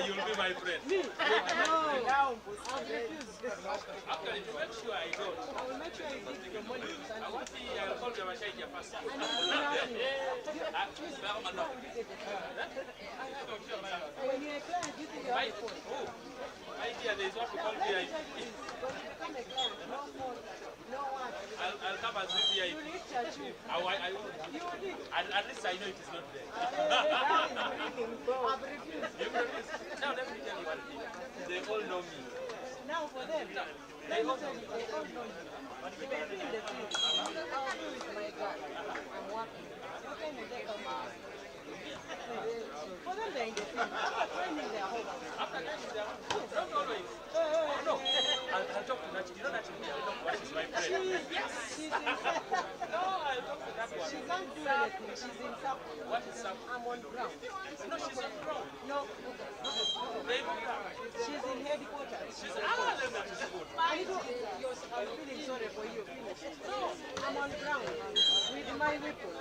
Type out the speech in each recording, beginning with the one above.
You'll be my friend. Me? No. I'll refuse. After you make sure I don't. I will make sure you give your money. I'll call you first. And you do nothing. When you're a client, you think you have a phone. My dear, there's what we call VIP. When you become a client, no phone, no one. I'll come as a VIP. You need church. I will. You need. At least I know it is not there. I've refused. You refuse. Now let me tell you one thing. They all know me. Now for them, they all know you. But if they feel the field, I'll be with my guy. I'm working. You can take a man. For them, they're in the field. Training their home. After that, is there? Don't always. No. I'll talk to Nachi. You know Nachi? She's my friend. Yes. She's in Sapo. No, I'll talk to that one. She can't do anything. She's in Sapo. What is Sapo? I'm on ground. No, she's on ground. No. They moved her. She's in headquarters. She's that is good. I'm feeling sorry for you. No, I'm on ground with my weapon.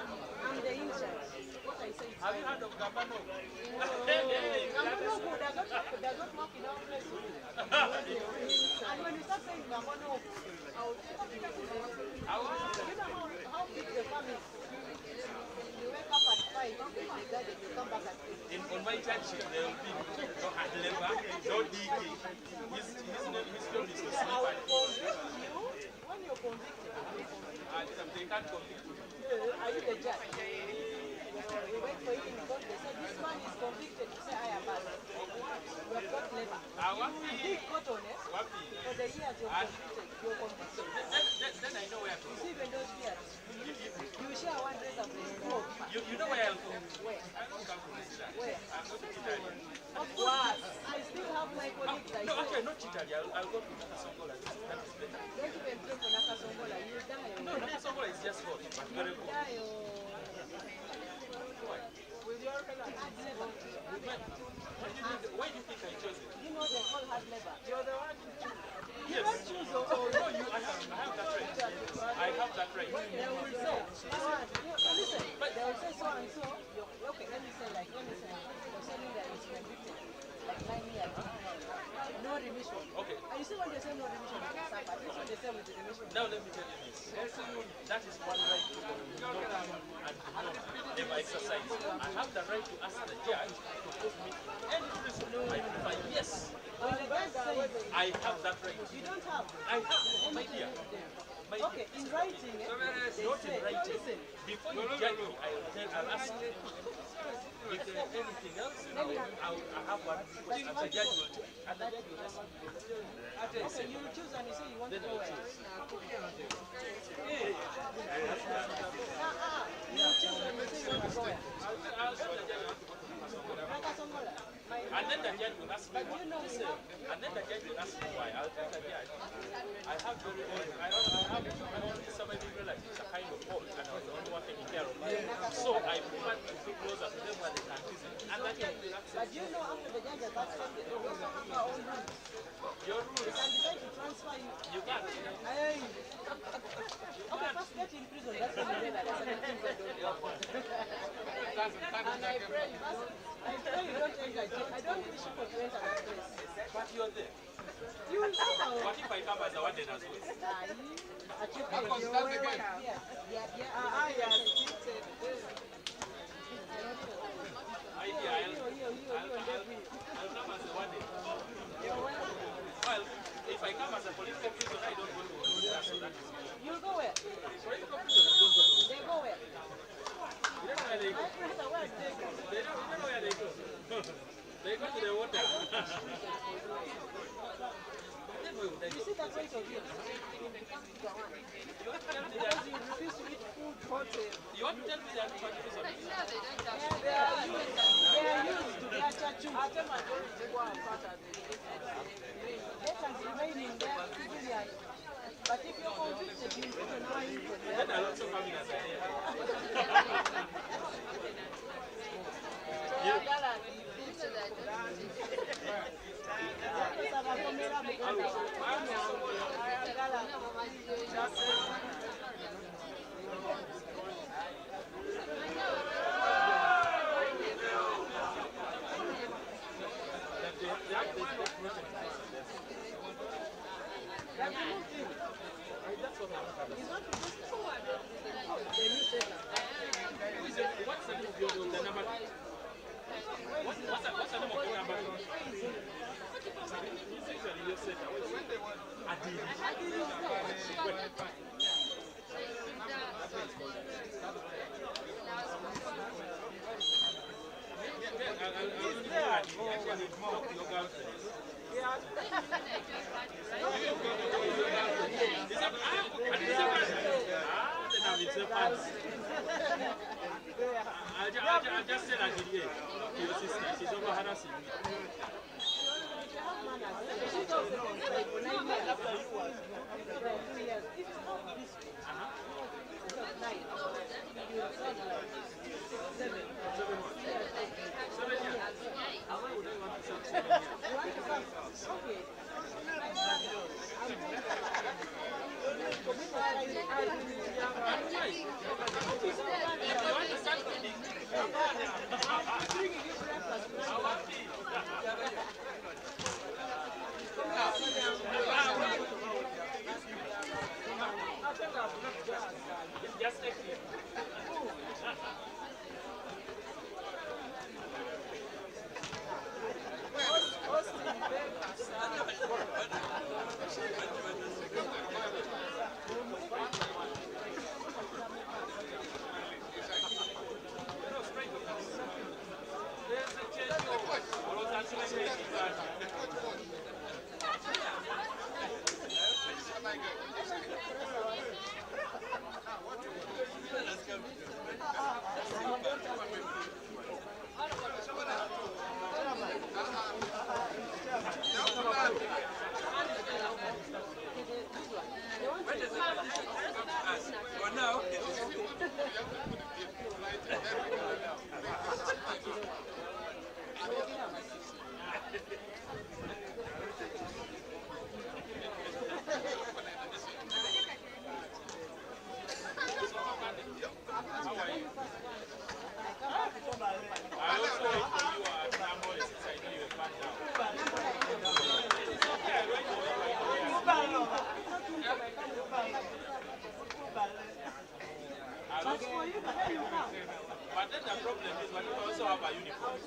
I'm the in charge. What I say. Have you heard of Gabano? Gabano does not work in our place. And when you start saying Gabano, I'll tell you. You know how big the farm is? You wake up at 5, you come back at 8. On my church, there will be no hard labor, no digging. His job is to sleep. I will convict you when you're convicted. They can't convict you. Are you the judge? You wait for it in court. They say this man is convicted. You say I am bad. You have got labor. Big court on it. For the years you're convicted. Then I know where to You go. see even those years. You share one dress of the school. You know where I'll go? Where? I don't come from Italy. Where? I'm not Italian. Of course. I still have my colleagues. No, actually, not Italy. I'll go to Nakasongola. That is better. Don't even pray for Nakasongola. You die. No, Nakasongola is just hot, but very cold. Die. Why? With your labor. Why do you think I chose it? You know they all have labor. You're the one who choose. You Yes. don't choose. No, I have that right. I have that right. They will say, listen, they will say so and so. Okay, let me say, you're saying that it's convicted, like 9 years. No remission. Okay. And you see when they say no remission, it's like this one they say with the remission. Now let me tell you this. That is one right to know and to know never exercise. I have the right to ask the judge to put me any prison. I prefer yes. When the guy says, I have that right. you don't have. I have, my dear. Okay, in writing, they Not say, in writing. listen, Before you judge me, I'll ask you. If there's anything else, I'll have one. And the judge will check. And the judge will listen. okay, you will choose and you say you want to go where? Hey. You will choose and you say you want to go where? I'll tell the judge I want to go to Nakasongola. Nakasongola. And then the judge will ask me But why. you know, Listen, and then the judge will ask me why. I'll tell the judge. I have very old, I have only surviving relatives are kind of old, and I was the only one taking care of them. So I prefer to be closer to them where they can visit. And the judge will ask me, but you know after the judge has asked you, we also have our own rules. your They rules, can decide to transfer you. you can't. Hey. Okay, first get in prison. That's when you realize that's the things that don't work. And I pray you don't enter jail. I don't wish you to enter that place. But you're there. You will know. What if I come as a warden as well? At your age, you're welcome. Idea, I'll come as a warden. Well, if I come as a political prisoner, I don't go to prison. So that is good. You'll go where? Political prisoners don't go to prison. They go where? You don't know where they go. My brother, where do they go? They don't know where they go. They go to the water. You see that point of view? You want to tell me Because that? you refuse to eat food hotel. You want to tell me that for prison? They are used to their church. They can remain in their civilian. But if you're convicted, you don't know anything. Then I'll also come in as a set away. I did. I just said I did it. Your sister, she's over harassing me. Just take it. But then the problem is that we also have a uniform.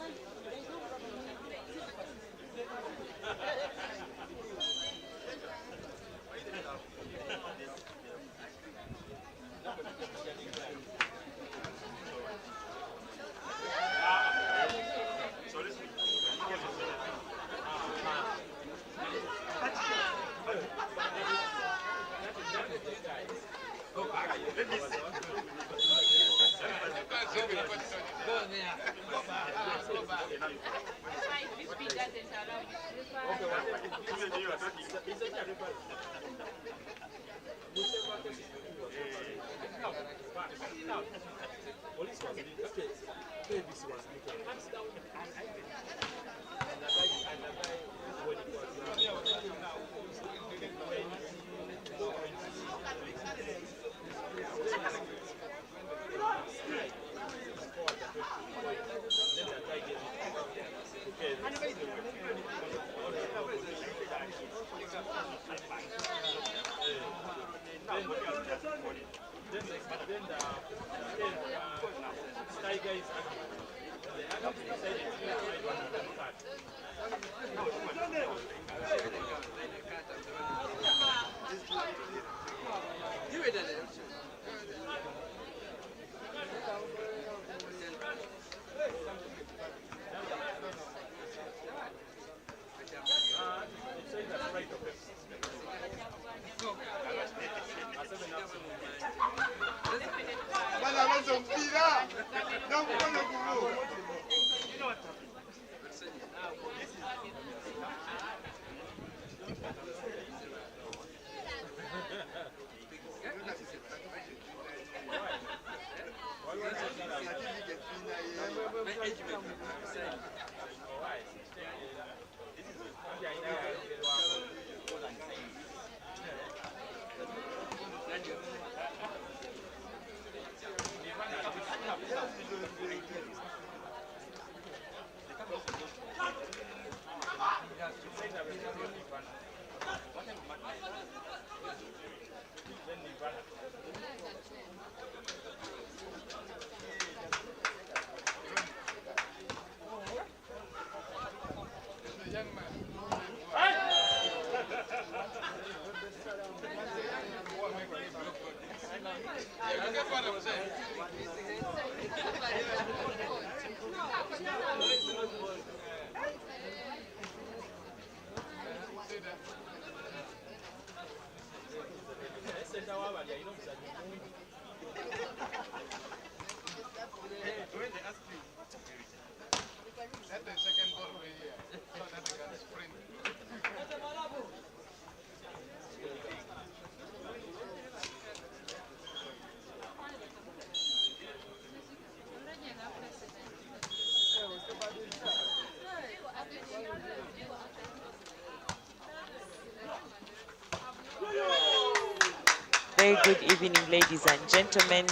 very good evening, ladies and gentlemen.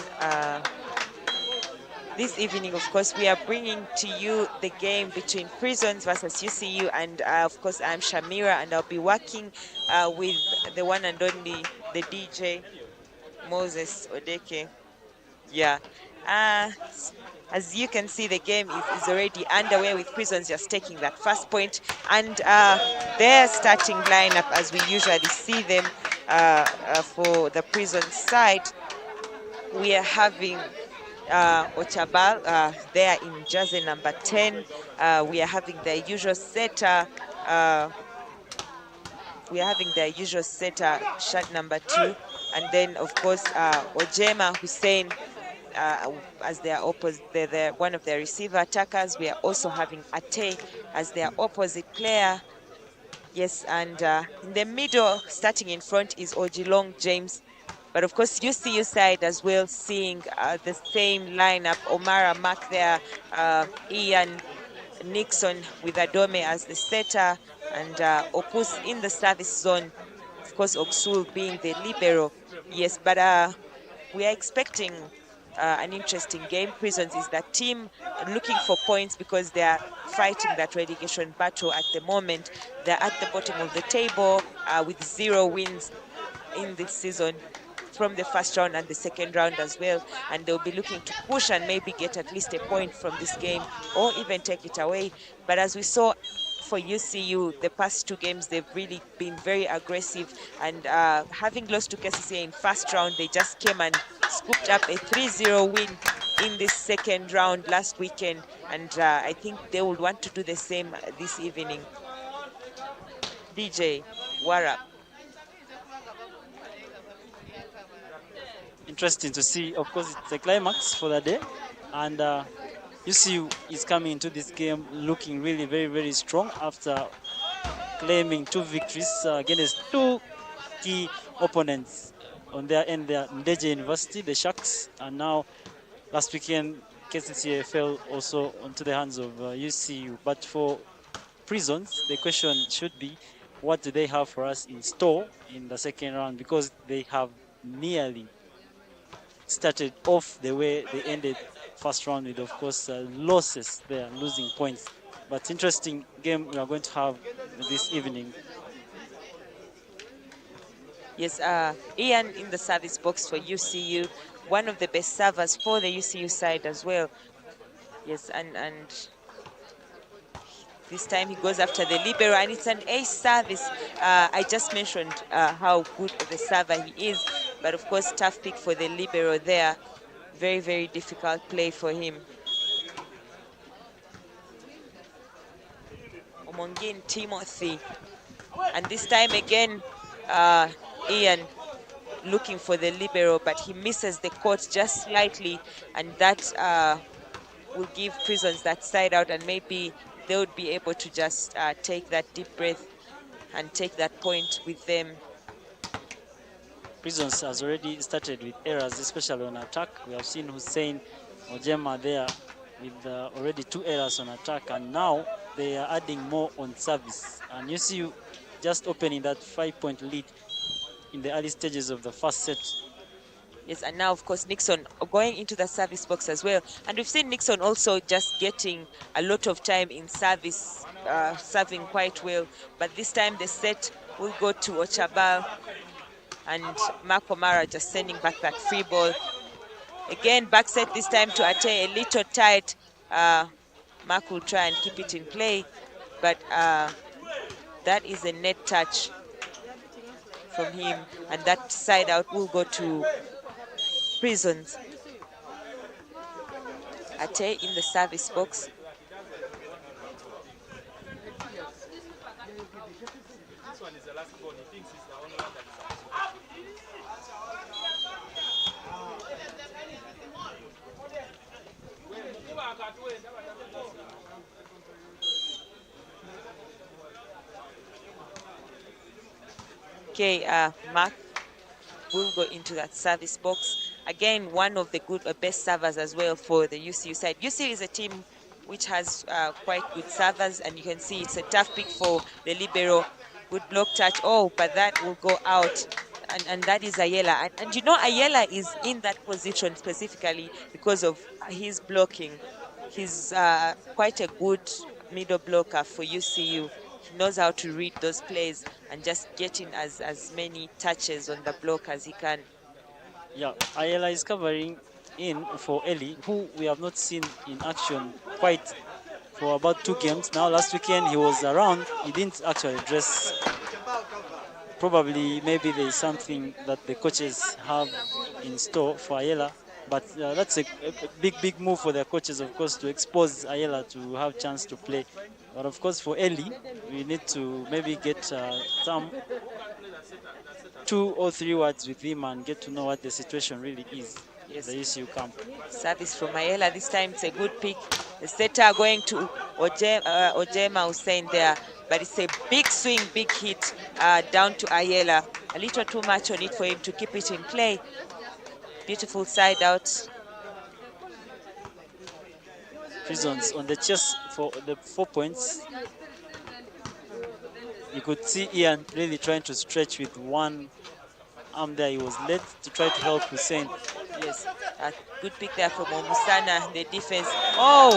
This evening, of course, we are bringing to you the game between Prisons versus UCU, and of course, I'm Shamira, and I'll be working with the one and only, the DJ, Moses Odeke. Yeah. As you can see, the game is already underway with Prisons just taking that first point, and their starting lineup, as we usually see them for the Prisons side, we are having Ochabal there in jersey number 10. We are having their usual setter. Shirt number 2, and then of course Ojema Hussein as their opposite, one of their receiver attackers. We are also having Ate as their opposite player. Yes, and in the middle, starting in front, is Ojilong James. But of course, UCU side as well, seeing the same lineup. Omara Mark there, Ian Nixon with Adome as the setter, and Opus in the service zone. Of course, Oksul being the libero. Yes, but we are expecting an interesting game. Prisons is that team looking for points because they are fighting that relegation battle at the moment. They're at the bottom of the table with 0 wins in this season from the first round and the second round as well, and they'll be looking to push and maybe get at least a point from this game or even take it away. But as we saw for UCU, the past 2 games, they've really been very aggressive, and having lost to KCCA in first round, they just came and scooped up a 3-0 win in this second round last weekend, and I think they will want to do the same this evening. DJ, Warap. Interesting to see. Of course, it's a climax for the day, and UCU is coming into this game looking really very, very strong after claiming 2 victories against 2 key opponents on their end there, Ndeje University, the Sharks, and now last weekend KCCA fell also onto the hands of UCU. But for Prisons, the question should be, what do they have for us in store in the second round? Because they have nearly started off the way they ended first round with, of course, losses there, losing points. But interesting game we are going to have this evening. Yes, Ian in the service box for UCU, one of the best servers for the UCU side as well. Yes, and this time he goes after the libero, and it's an ace service. I just mentioned how good of a server he is, but of course, tough pick for the libero there. Very, very difficult play for him. Omongin Timothy. And this time again, Ian looking for the libero, but he misses the court just slightly, and that will give Prisons that side out, and maybe they would be able to just take that deep breath and take that point with them. Prisons has already started with errors, especially on attack. We have seen Hussein Ojema there with already 2 errors on attack, and now they are adding more on service. And you see just opening that 5-point lead in the early stages of the first set. Yes, and now, of course, Nixon going into the service box as well. And we've seen Nixon also just getting a lot of time in service, serving quite well. But this time the set will go to Ochabal, and Marco Mara just sending back that free ball. Again, back set this time to Ate, a little tight. Mark will try and keep it in play, but that is a net touch from him, and that side out will go to Prisons. Ate in the service box. This one is the last ball. He thinks it's the only one that Okay, Mark will go into that service box. Again, one of the best servers as well for the UCU side. UCU is a team which has quite good servers, and you can see it's a tough pick for the libero. Good block touch. Oh, but that will go out. and that is Ayala. And you know, Ayala is in that position specifically because of his blocking. He's quite a good middle blocker for UCU. He knows how to read those plays and just get in as many touches on the block as he can. Yeah, Ayala is covering in for Eli, who we have not seen in action quite for about 2 games now. Last weekend he was around. He didn't actually dress. Probably maybe there is something that the coaches have in store for Ayala. But that's a big move for their coaches, of course, to expose Ayala to have chance to play. But of course, for Eli, we need to maybe get some 2 or 3 words with him and get to know what the situation really is. Yes. The UCU camp. Service from Ayala. This time it's a good pick. The setter going to Ojema Hussein there. But it's a big swing, big hit down to Ayala. A little too much on it for him to keep it in play. Beautiful side out. Prisons on the chest for the 4 points. You could see Ian really trying to stretch with one arm there. He was led to try to help Hussein. Yes, a good pick there from Omusana, the defense. Oh,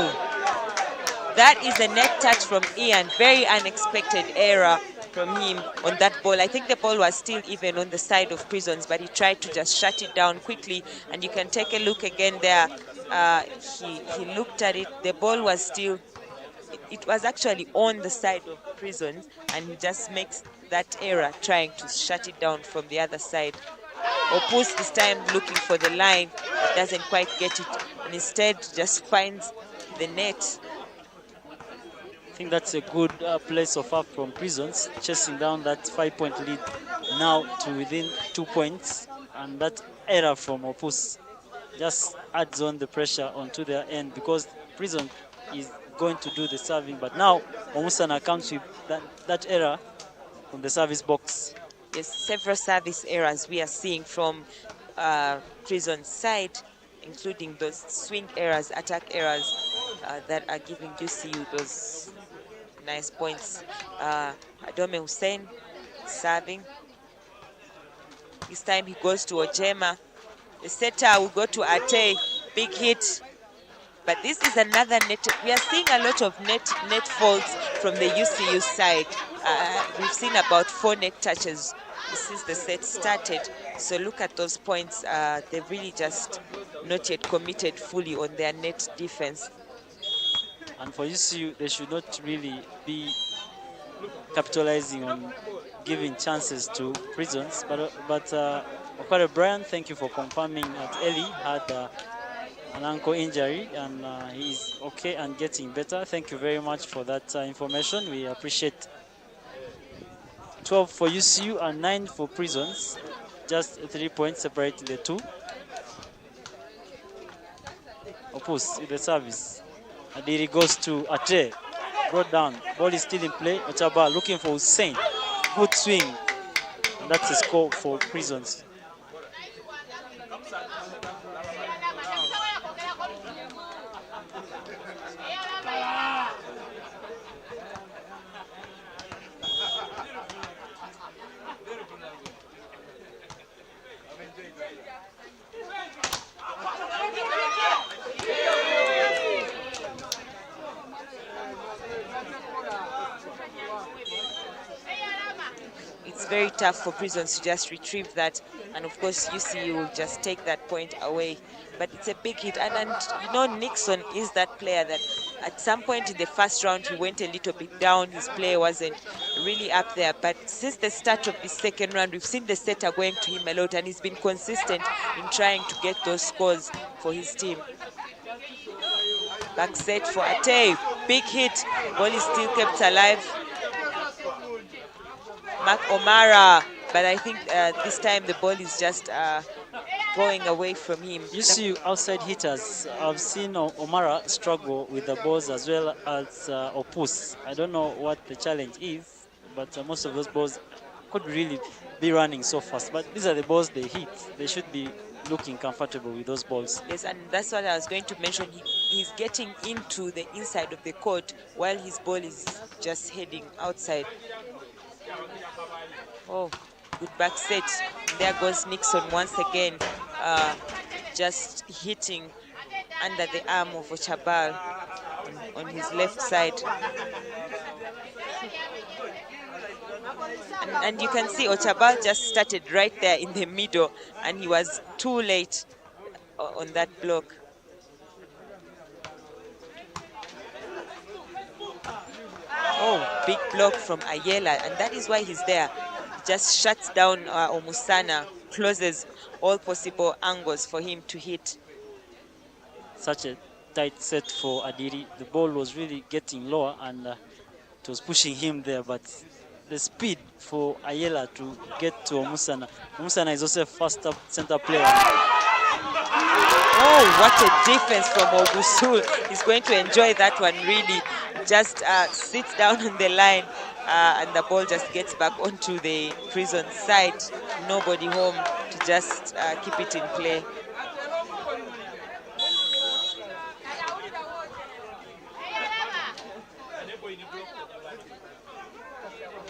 that is a net touch from Ian. Very unexpected error from him on that ball. I think the ball was still even on the side of Prisons, but he tried to just shut it down quickly. And you can take a look again there. He looked at it. The ball was still, it was actually on the side of Prisons, and he just makes that error trying to shut it down from the other side. Opus this time looking for the line, but doesn't quite get it, and instead just finds the net. I think that's a good play so far from Prisons, chasing down that 5-point lead now to within 2 points, and that error from Opus just adds on the pressure onto their end because Prison is going to do the serving, but now Omusana comes with that error from the service box. Yes, several service errors we are seeing from Prison's side, including those swing errors, attack errors that are giving UCU those nice points. Adome Hussein serving. This time he goes to Ojema. The setter will go to Ate. Big hit. But this is another net. We are seeing a lot of net faults from the UCU side. We've seen about 4 net touches since the set started. So look at those points. They've really just not yet committed fully on their net defense. And for UCU, they should not really be capitalizing on giving chances to Prisons. But Okware Brian, thank you for confirming that Eli had an ankle injury and he's okay and getting better. Thank you very much for that information. We appreciate. 12 for UCU and 9 for Prisons. Just 3 points separating the two. Opus in the service. Adiri goes to Ate. Brought down. Ball is still in play. Ochaba looking for Hussein. Good swing. And that's a score for Prisons. Very tough for Prisons to just retrieve that, and of course UCU will just take that point away. But it's a big hit, and you know Nixon is that player that at some point in the first round he went a little bit down. His play wasn't really up there, but since the start of the second round we've seen the setter going to him a lot, and he's been consistent in trying to get those scores for his team. Back set for Ate, big hit. Ball is still kept alive. Mark Omara, but I think this time the ball is just going away from him. You see outside hitters, I've seen Omara struggle with the balls as well as Opus. I don't know what the challenge is, but most of those balls could really be running so fast. But these are the balls they hit. They should be looking comfortable with those balls. Yes, and that's what I was going to mention. He's getting into the inside of the court while his ball is just heading outside. Oh, Good back set. And there goes Nixon once again, just hitting under the arm of Ochabal on his left side. And you can see Ochabal just started right there in the middle, and he was too late on that block. Oh, big block from Ayala, and that is why he's there. He just shuts down Omusana, closes all possible angles for him to hit. Such a tight set for Adiri. The ball was really getting lower, and it was pushing him there, but the speed for Ayala to get to Omusana. Omusana is also a fast up center player. Oh, what a defense from Ogusul. He's going to enjoy that one, really. Just sits down on the line, and the ball just gets back onto the prison side. Nobody home to just keep it in play.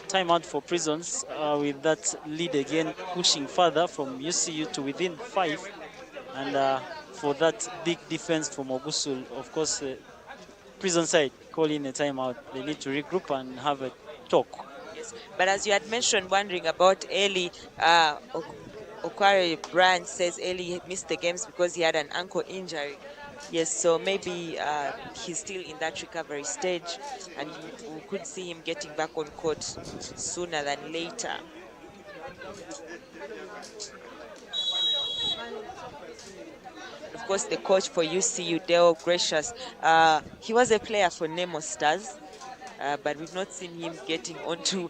Timeout for Prisons with that lead again, pushing further from UCU to within 5. And for that big defense from Ogusul, of course, Prison side calling a timeout. They need to regroup and have a talk. Yes, but as you had mentioned, wondering about Eli, Okware Brand says Eli missed the games because he had an ankle injury. Yes, so maybe he's still in that recovery stage, and we could see him getting back on court sooner than later. Of course, the coach for UCU, Dale Gracious, he was a player for Nemo Stars, but we've not seen him getting onto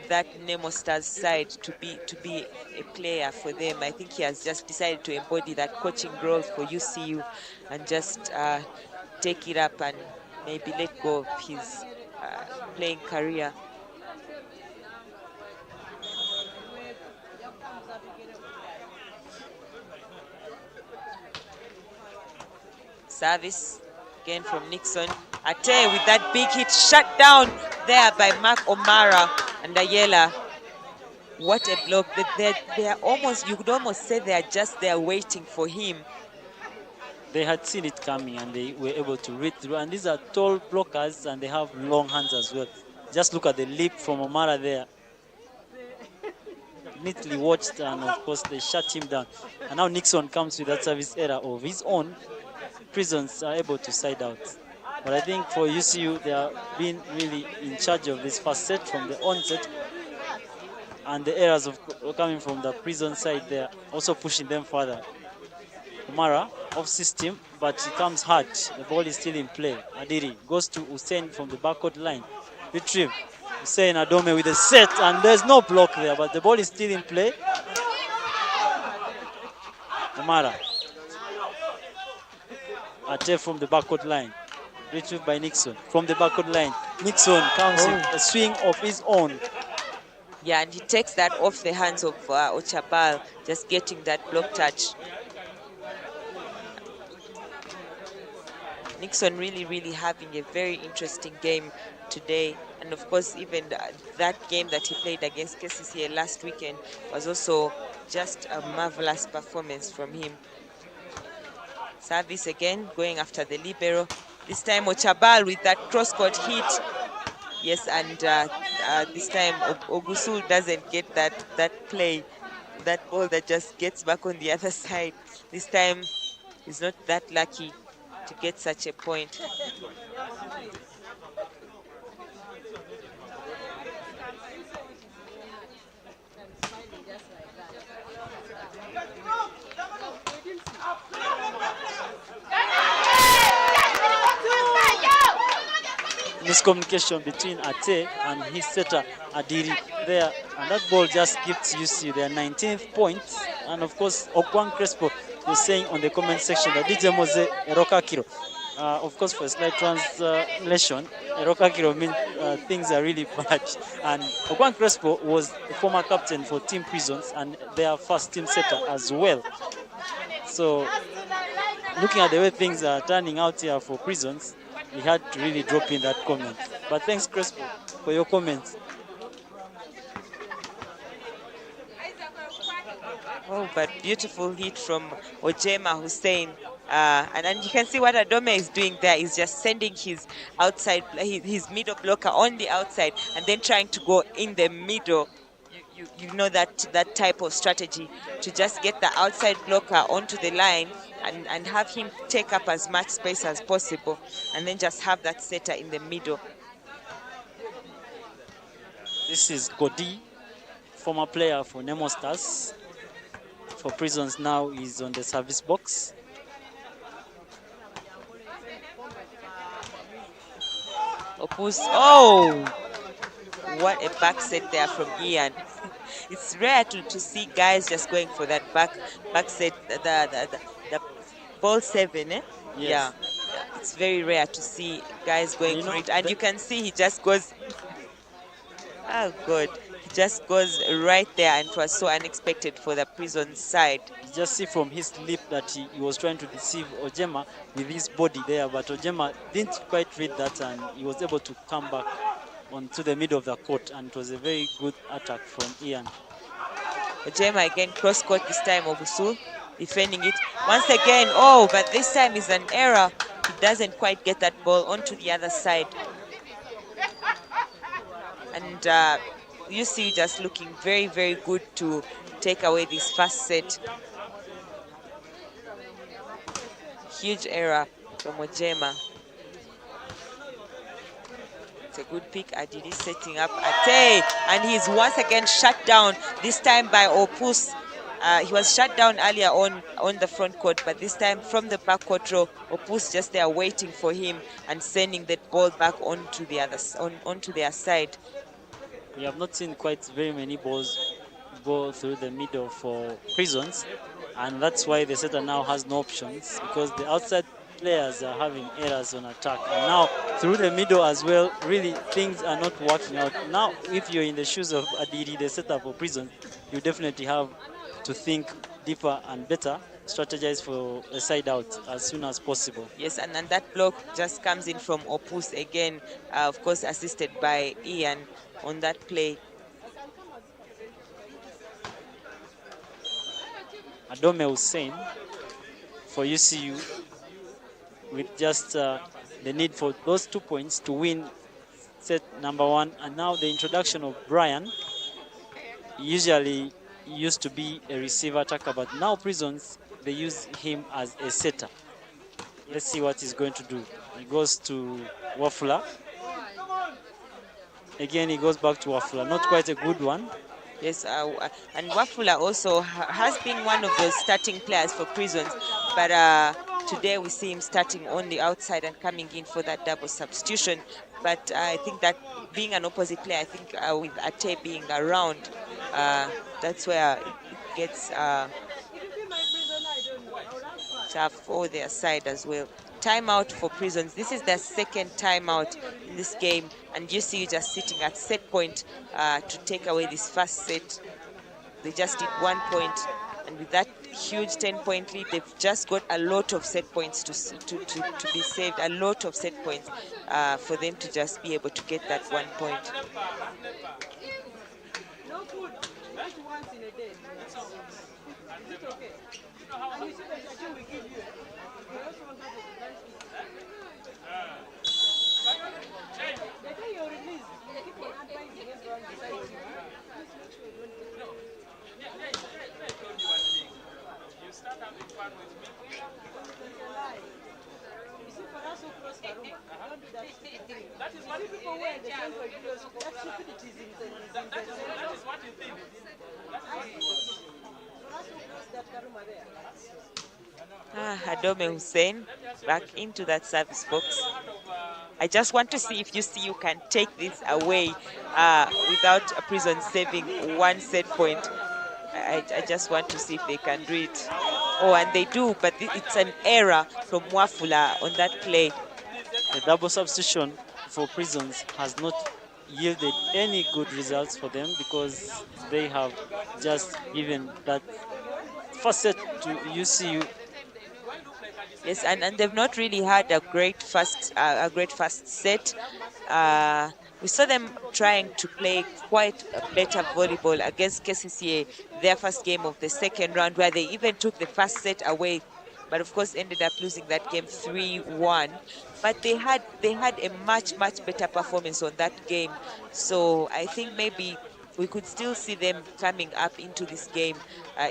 that Nemo Stars side to be a player for them. I think he has just decided to embody that coaching role for UCU and just take it up and maybe let go of his playing career. Service again from Nixon. Ate with that big hit, shut down there by Mark O'Mara and Ayala. What a block. They're almost, you could almost say they're just there waiting for him. They had seen it coming and they were able to read through. And these are tall blockers and they have long hands as well. Just look at the leap from O'Mara there. Neatly watched, and of course they shut him down. And now Nixon comes with that service error of his own. Prisons are able to side out. But I think for UCU, they are being really in charge of this first set from the onset. And the errors coming from the Prison side, they're also pushing them further. Umara off system, but he comes hard. The ball is still in play. Adiri goes to Hussein from the backcourt line. Retrieve. Hussein Adome with a set, and there's no block there, but the ball is still in play. Umara. Ate from the backcourt line. Retrieved by Nixon. From the backcourt line, Nixon comes with a swing of his own. Yeah, and he takes that off the hands of Ochabal, just getting that block touch. Nixon really having a very interesting game today. And of course, even that game that he played against KCCA last weekend was also just a marvelous performance from him. Service again, going after the libero. This time Ochabal with that cross-court hit. Yes, and this time Ogusul doesn't get that play, that ball that just gets back on the other side. This time he's not that lucky to get such a point. Miscommunication between Ate and his setter Adiri there, and that ball just gives UC their 19th point. And of course, Okwang Crespo was saying on the comment section that DJ Mose Erokakiro. Of course, for a slight translation, Erokakiro means things are really bad. And Okwang Crespo was the former captain for Team Prisons and their first team setter as well. So, looking at the way things are turning out here for Prisons, he had to really drop in that comment. But thanks, Crespo, for your comments. Oh, but beautiful hit from Ojema Hussein. And you can see what Adome is doing there is just sending his outside, his middle blocker on the outside and then trying to go in the middle. You know that type of strategy to just get the outside blocker onto the line and have him take up as much space as possible and then just have that setter in the middle. This is Godi, former player for Nemo Stars. For Prisons now is on the service box. Opus, oh, what a back set there from Ian. It's rare to see guys just going for that back set, the ball 7, eh? Yes. Yeah, it's very rare to see guys going for it. And you can see he just goes, oh good, he just goes right there, and it was so unexpected for the Prison side. You just see from his lip that he was trying to deceive Ojema with his body there, but Ojema didn't quite read that and he was able to come back onto the middle of the court, and it was a very good attack from Ian. Ojema again cross court this time, Obusu defending it once again. Oh, but this time is an error. He doesn't quite get that ball onto the other side. And you see just looking very, very good to take away this first set. Huge error from Ojema. It's a good pick. Adidi setting up Ate, and he's once again shut down, this time by Opus. He was shut down earlier on the front court, but this time from the back court row, Opus just there waiting for him and sending that ball back onto the onto their side. We have not seen quite very many balls go through the middle for Prisons, and that's why the setter now has no options, because the outside players are having errors on attack. And now through the middle as well, really things are not working out. Now if you're in the shoes of Adidi, the setter for Prisons, you definitely have to think deeper and better, strategize for a side out as soon as possible. Yes, and that block just comes in from Opus again, of course assisted by Ian on that play. Adome Hussein for UCU with just the need for those 2 points to win set number 1. And now the introduction of Brian. Usually used to be a receiver attacker, but now Prisons, they use him as a setter. Let's see what he's going to do. He goes to Wafula. Again, he goes back to Wafula. Not quite a good one. Yes, and Wafula also has been one of the starting players for Prisons, but today we see him starting on the outside and coming in for that double substitution. But I think that being an opposite player, I think with Ate being around, that's where it gets tough for their side as well. Timeout for Prisons. This is their second timeout in this game, and you see just sitting at set point to take away this first set. They just did 1 point, and with that huge 10-point lead, they've just got a lot of set points to be saved, a lot of set points for them to just be able to get that 1 point. No food, just once in a day. Is it okay? And you see the schedule we give you. You also want to have the day you're released, you keep on advising everyone beside you. Please make sure you don't take it. You start having fun with me. It's a lie. You see, for us who cross the room, don't do that stupid thing. That is what You see people wear the central videos, that stupidity is in the that is what you think. Adome Hussein back into that service box. I just want to see if you can take this away witut a Prison saving 1 set point. I just want to see if they can do it. Oh, and they do, but it's an error from Wafula on that play. The double substitution for Prisons has not yielded any good results for them, because they have just given that first set to UCU Yes, and they've not really had a great first set. We saw them trying to play quite a better volleyball against KCCA, their first game of the second round, where they even took the first set away, but of course ended up losing that game 3-1. But they had a much better performance on that game, so I think maybe we could still see them coming up into this game,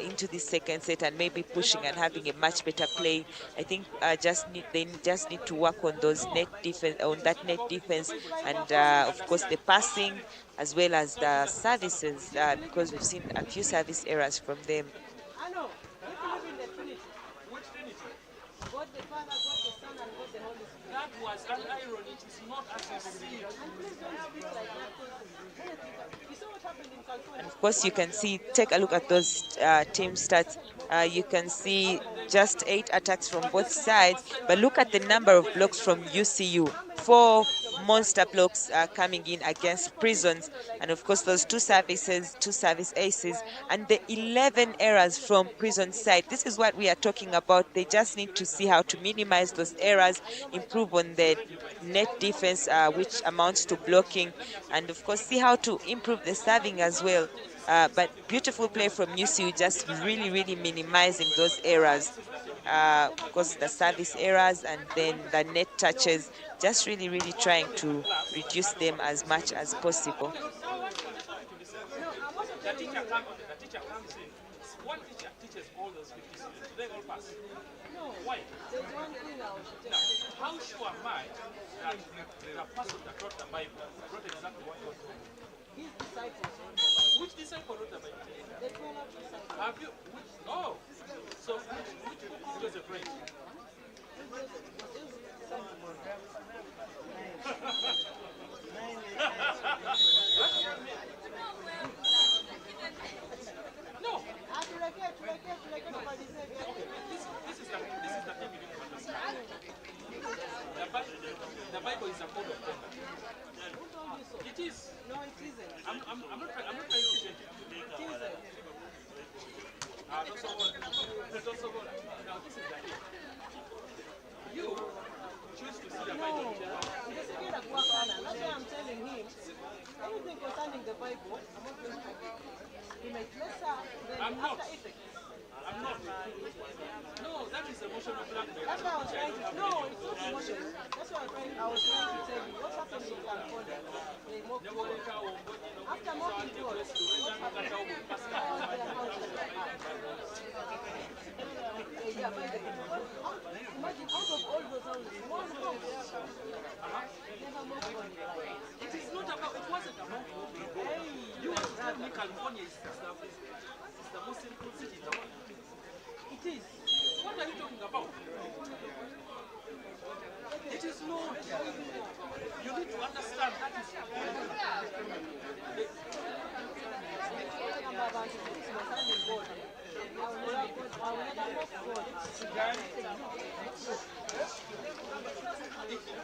into this second set, and maybe pushing and having a much better play. I think they just need to work on those net defense, on that net defense, and of course the passing as well as the services, because we've seen a few service errors from them. I know. If you live in the Trinity, Which Trinity? God the Father, God the Son, and God the Holy Spirit. That was an irony. It is not as you see. And please don't speak like that. You saw what happened in California? And of course, you can see, take a look at those team stats. You can see just 8 attacks from both sides, but look at the number of blocks from UCU. 4 monster blocks coming in against Prisons, and of course those 2 services, 2 service aces, and the 11 errors from Prisons side. This is what we are talking about. They just need to see how to minimize those errors, improve on the net defense, which amounts to blocking, and of course see how to improve the serving as well. But beautiful play from UCU, just really minimizing those errors. Of course, the service errors and then the net touches, just really trying to reduce them as much as possible. The teacher comes in. One teacher teaches all those 50 students. Do they all pass? No. Why? There's one thing I was Now, how sure am I that the person that wrote the Bible wrote exactly what was written? his disciples. Which disciple wrote the Bible? The 12 disciples. Have you? Which? Oh, so which book is Joseph read? No. This is the thing you need to understand. The Bible is a code of conduct. It is. No, it isn't. I'm not trying to change it. It isn't. Now this is the thing. You choose to see the Bible. No. That's why I'm telling him. Anything concerning the Bible, I'm not going to forget. He might lesser than I'm not. after ethics. I'm not. No, that is emotional blackmail. That's why I was trying to. No, it's not emotional. That's why I was trying to tell you. What happened in California? They mocked God. After mocking God, what happened? Yeah, by the way, imagine out of all those houses, one house never mocked God. It is not about, it wasn't about you want to tell me California is the most simple city in the world. It is. What are you talking about? It is not. You need to understand that is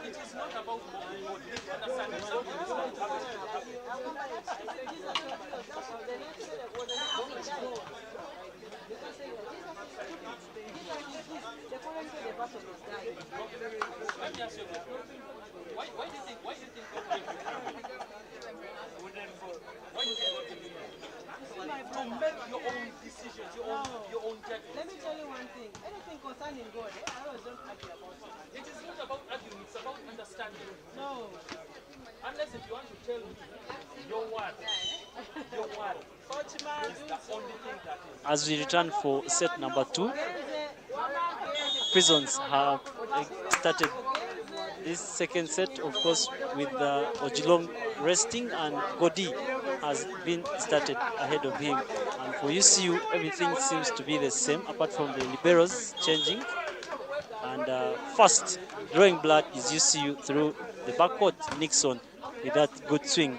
it is not about mocking God. You need to understand if something is not happening. Let me ask you a question. Why do you think God gave you Why do you think God gave you to make your own decisions, your own judgment? Let me tell you one thing. Anything concerning God, I always don't argue about it. It is not about arguing, it's about understanding. No. Unless if you want to tell me your word is the only thing that is. As we return for set number 2, Prisons have started this second set, of course, with Ojilong resting, and Godi has been started ahead of him. And for UCU, everything seems to be the same, apart from the liberos changing. And first, drawing blood is UCU through the backcourt, Nixon, with that good swing.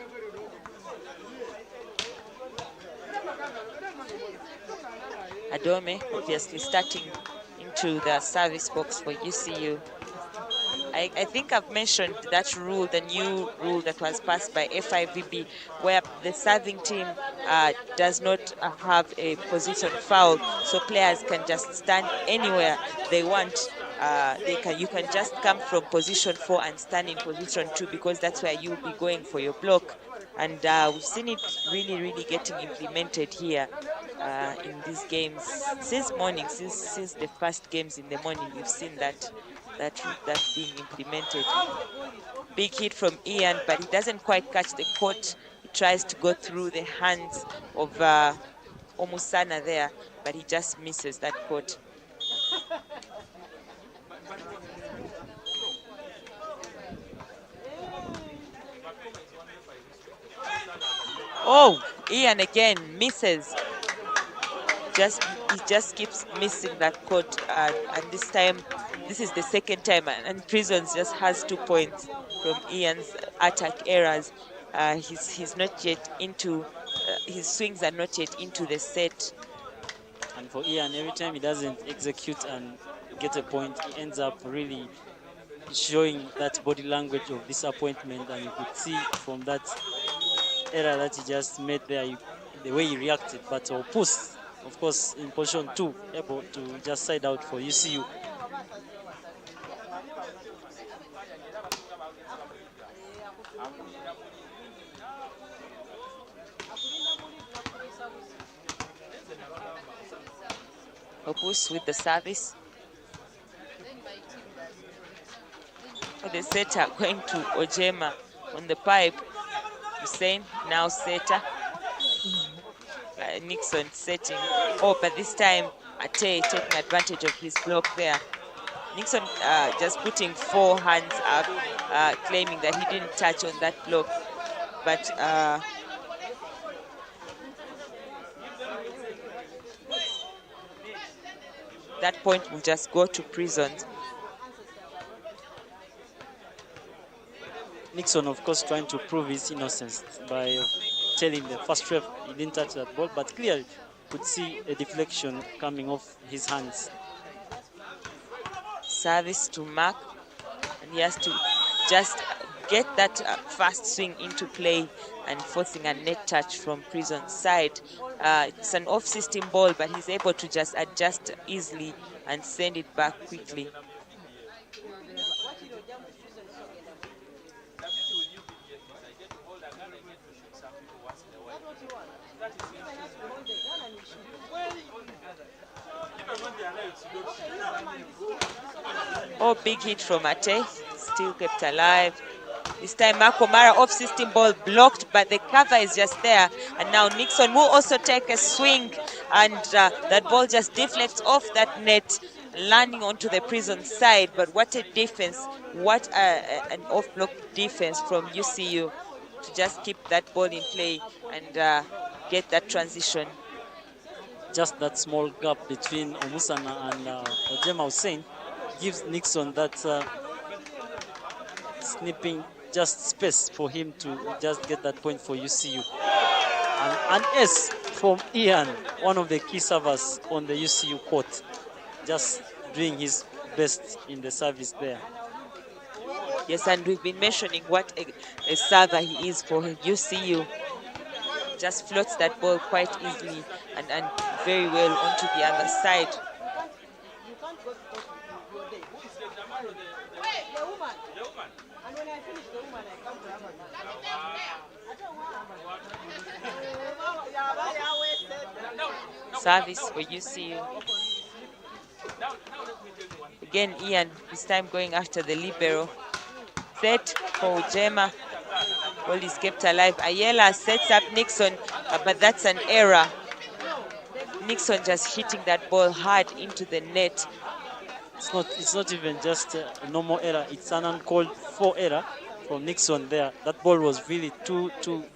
Adome obviously starting into the service box for UCU. I think I've mentioned that rule, the new rule that was passed by FIVB, where the serving team does not have a position foul, so players can just stand anywhere they want you can just come from position 4 and stand in position 2, because that's where you'll be going for your block. And we've seen it really getting implemented here in these games since morning, since the first games in the morning. We've seen that being implemented. Big hit from Ian, but he doesn't quite catch the court. He tries to go through the hands of Omusana there, but he just misses that court. Oh, Ian again misses. He just keeps missing that court, and this time, this is the second time, and Prisons just has 2 points from Ian's attack errors. He's not yet into, his swings are not yet into the set. And for Ian, every time he doesn't execute and get a point, he ends up really showing that body language of disappointment, and you could see from that error that he just made there, the way he reacted. But Opus, of course, in position 2, able to just side out for UCU. Opus with the service. The setter going to Ojema on the pipe. Hussein now setter. Nixon setting. Oh, but this time Ate taking advantage of his block there. Nixon just putting 4 hands up, claiming that he didn't touch on that block. But that point will just go to Prisons. Nixon, of course, trying to prove his innocence by telling the first ref he didn't touch that ball, but clearly could see a deflection coming off his hands. Service to Mark, and he has to just get that fast swing into play and forcing a net touch from Prison's side. It's an off-system ball, but he's able to just adjust easily and send it back quickly. Oh, big hit from Ate, still kept alive. This time Marco Mara off-system ball blocked, but the cover is just there. And now Nixon will also take a swing, and that ball just deflects off that net, landing onto the Prison side. But what a defense, what an off-block defense from UCU to just keep that ball in play and get that transition. Just that small gap between Omusana and Ojema Hussein gives Nixon that snipping just space for him to just get that point for UCU. And an ace from Ian, one of the key servers on the UCU court, just doing his best in the service there. Yes, and we've been mentioning what a server he is for UCU. Just floats that ball quite easily and very well onto the other side. Service for UCU. Again, Ian, this time going after the libero. Set for Ujema. Ball is kept alive. Ayala sets up Nixon, but that's an error. Nixon just hitting that ball hard into the net. It's not even just a normal error. It's an uncalled for error from Nixon there. That ball was really too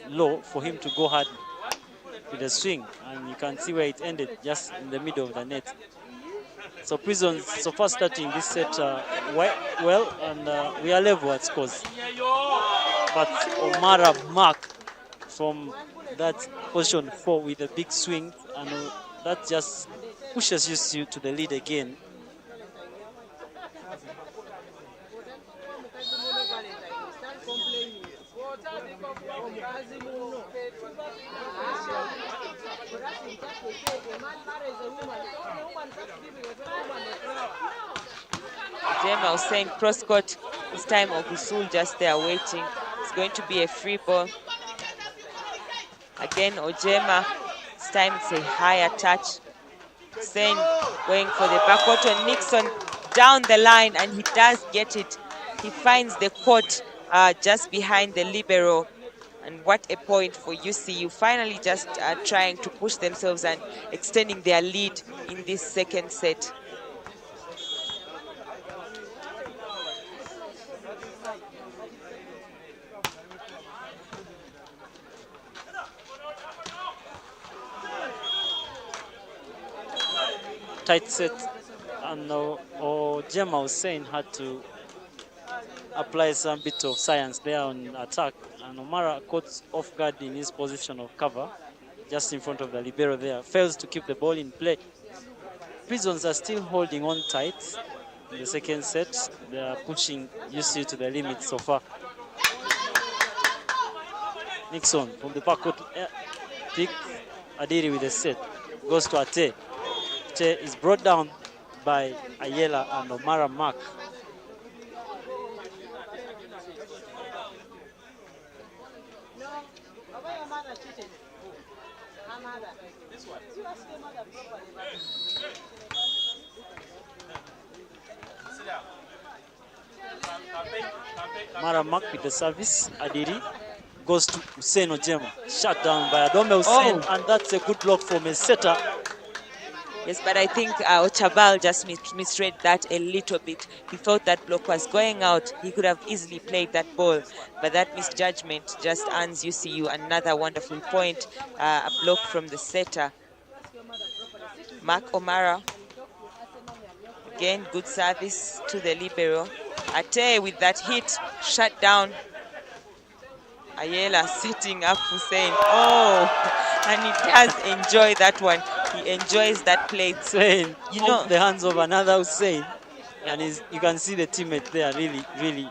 low for him to go hard with the swing, and you can see where it ended, just in the middle of the net. So Prisons so far starting this set well, and we are level at scores. But Omara Mark from that position 4 with a big swing, and that just pushes UCU to the lead again. Ojema was saying cross-court. This time Ogusul just there waiting. It's going to be a free ball. Again, Ojema. This time it's a higher touch. Hussein going for the backcourt on Nixon down the line, and he does get it. He finds the court just behind the libero. And what a point for UCU, finally just trying to push themselves and extending their lead in this second set. Tight set, and Ojema Hussein had to apply some bit of science there on attack, and Omara caught off guard in his position of cover just in front of the libero there, fails to keep the ball in play. Prisons are still holding on tight in the second set. They are pushing UCU to the limit so far. Nixon from the backcourt, pick Adiri with a set, goes to Ate. Ate is brought down by Ayela and Omara Mark. Mara Mark with the service. Adiri goes to Hussein Ojema. Shut down by Adome Hussein, and that's a good block from a setter. Yes, but I think Ochabal just misread that a little bit. He thought that block was going out. He could have easily played that ball, but that misjudgment just earns UCU another wonderful point. A block from the setter, Mark Omara. Again, good service to the libero. Ate with that hit, shut down. Ayela setting up Hussein. Oh, and he does enjoy that one. He enjoys that play. Hussein, you know, the hands of another Hussein, and you can see the teammate there really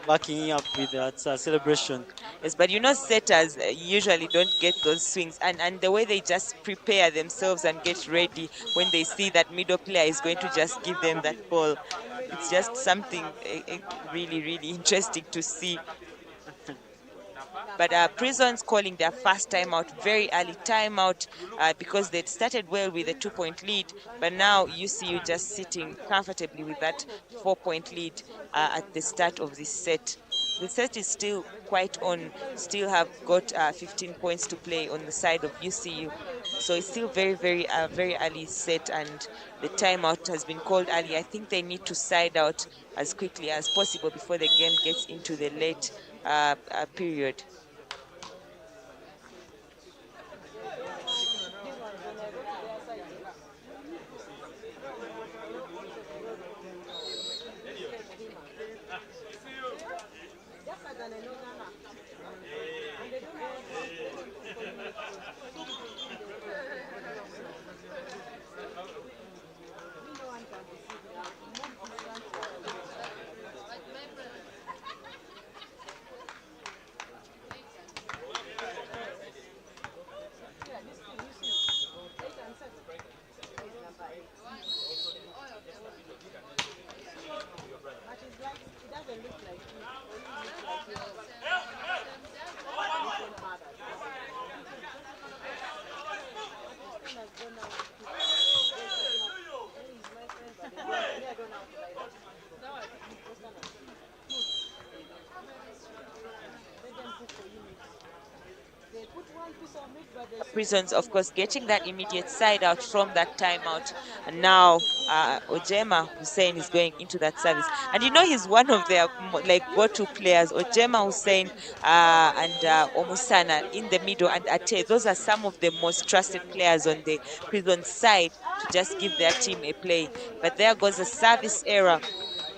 backing up with that celebration. Yes, but you know, setters usually don't get those swings, and the way they just prepare themselves and get ready when they see that middle player is going to just give them that ball. It's just something really interesting to see. But Prisons calling their first timeout, very early timeout, because they'd started well with a 2-point lead, but now UCU just sitting comfortably with that 4-point lead at the start of this set. The set is still quite on, still have got 15 points to play on the side of UCU. So it's still very early set, and the timeout has been called early. I think they need to side out as quickly as possible before the game gets into the late period. Prisons, of course, getting that immediate side out from that timeout. And now Ojema Hussein is going into that service. And you know, he's one of their go-to players. Ojema Hussein and Omusana in the middle, and Ate. Those are some of the most trusted players on the Prison side to just give their team a play. But there goes a service error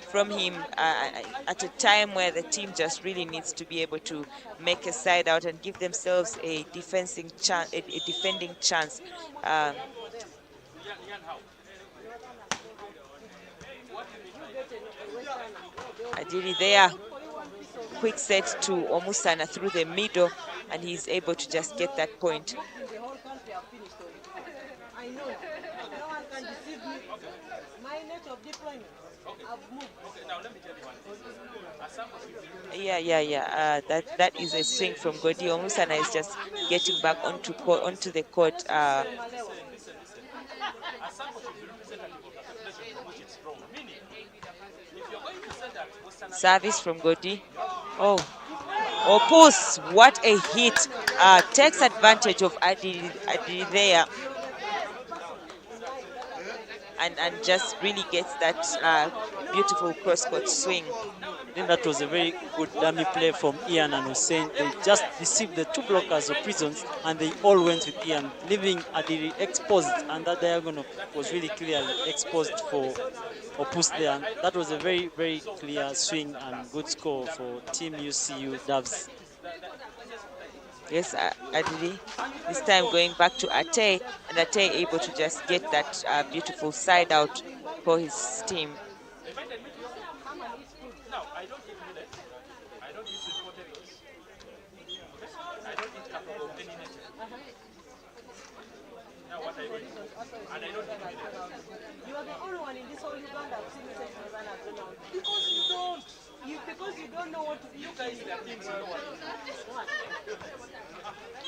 from him at a time where the team just really needs to be able to make a side out and give themselves a defending chance. Adiri there, quick set to Omusana through the middle, and he's able to just get that point. can deceive me. My nature of deployment. I've moved. Okay, now let me tell you one thing. Asamba should be Yeah. That is a swing from Godi. Omusana is just getting back onto the court. listen. Asamba should be representative of the population from which it's from. Meaning, if you're going to say that Western Service from Godi. Oh, Opus, what a hit. Takes advantage of Adi there. And just really gets that beautiful cross-court swing. I think that was a very good dummy play from Ian and Hussein. They just deceived the two blockers of Prisons and they all went with Ian, leaving Adiri exposed, and that diagonal was really clearly exposed for Opus there. And that was a very, very clear swing and good score for Team UCU Doves. Yes, Adiri, this time going back to Ate, and Ate able to just get that beautiful side out for his team. Now, I don't eat millet. I don't eat sweet potatoes. Okay? I don't eat capital of any nature. Now, what are you going to do? And I don't eat millet. You are the only one in this whole Uganda I've seen say Uganda as well. Because you don't. Because you don't know what to eat. You guys, there are things you know what to do. What?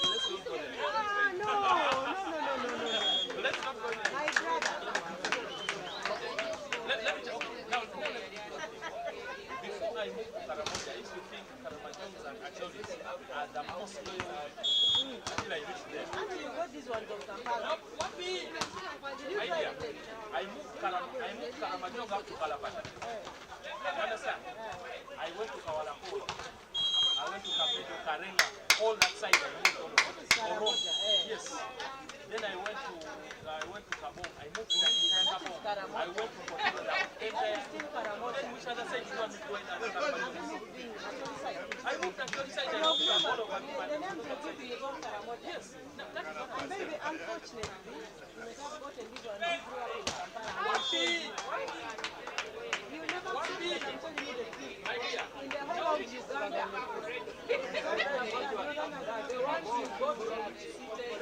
Let's not go there. No. Let's not go there. My brother. Let me just, now, before I moved to Karamoja, I used to think Karamajons and Acholis are the most loyal until I reached there. Until you got this one from Kampala. Idea. I moved Karamajong up to Kalapata. You understand? I went to Kawalapolo. I went to Kapedo, Karenga, all that side I moved all over. Yes. Then I went to Kabong. I moved to Kabong. I went to Kotola. Then which other side you want me to go in? I moved to the side. I moved to all over. The name they give you is Karamoja. Yes. That is what I'm saying. Maybe unfortunately, you may have gotten this one. You grew up in Kampala. You never see it until you need a key. In the whole of Uganda, the ones you go to are seated.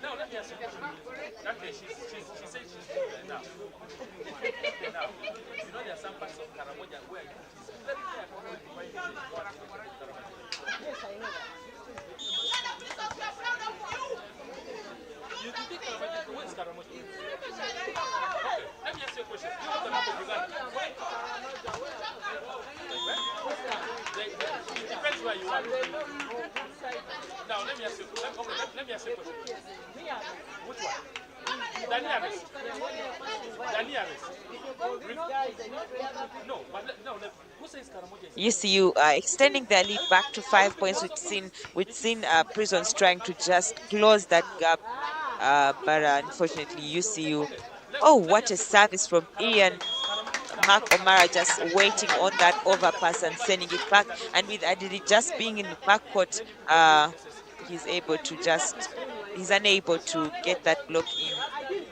Now, let me ask you a question. That day, she said she's doing that now. Now, you know there are some parts of Karamoja where it is very clear how to divide Karamoja. Yes, I know that. You think Karamoja, where is Karamoja? Okay, let me ask you a question. You know the map of Uganda? It depends where you are. Now, let me ask you a question. Which one? Daniaris. No, but who says Karamoja is UCU extending their lead back to 5 points. We've seen Prisons trying to just close that gap, but unfortunately UCU. Oh, what a service from Ian. Mark O'Mara just waiting on that overpass and sending it back. And with Adiri just being in the backcourt, he's unable to get that block in.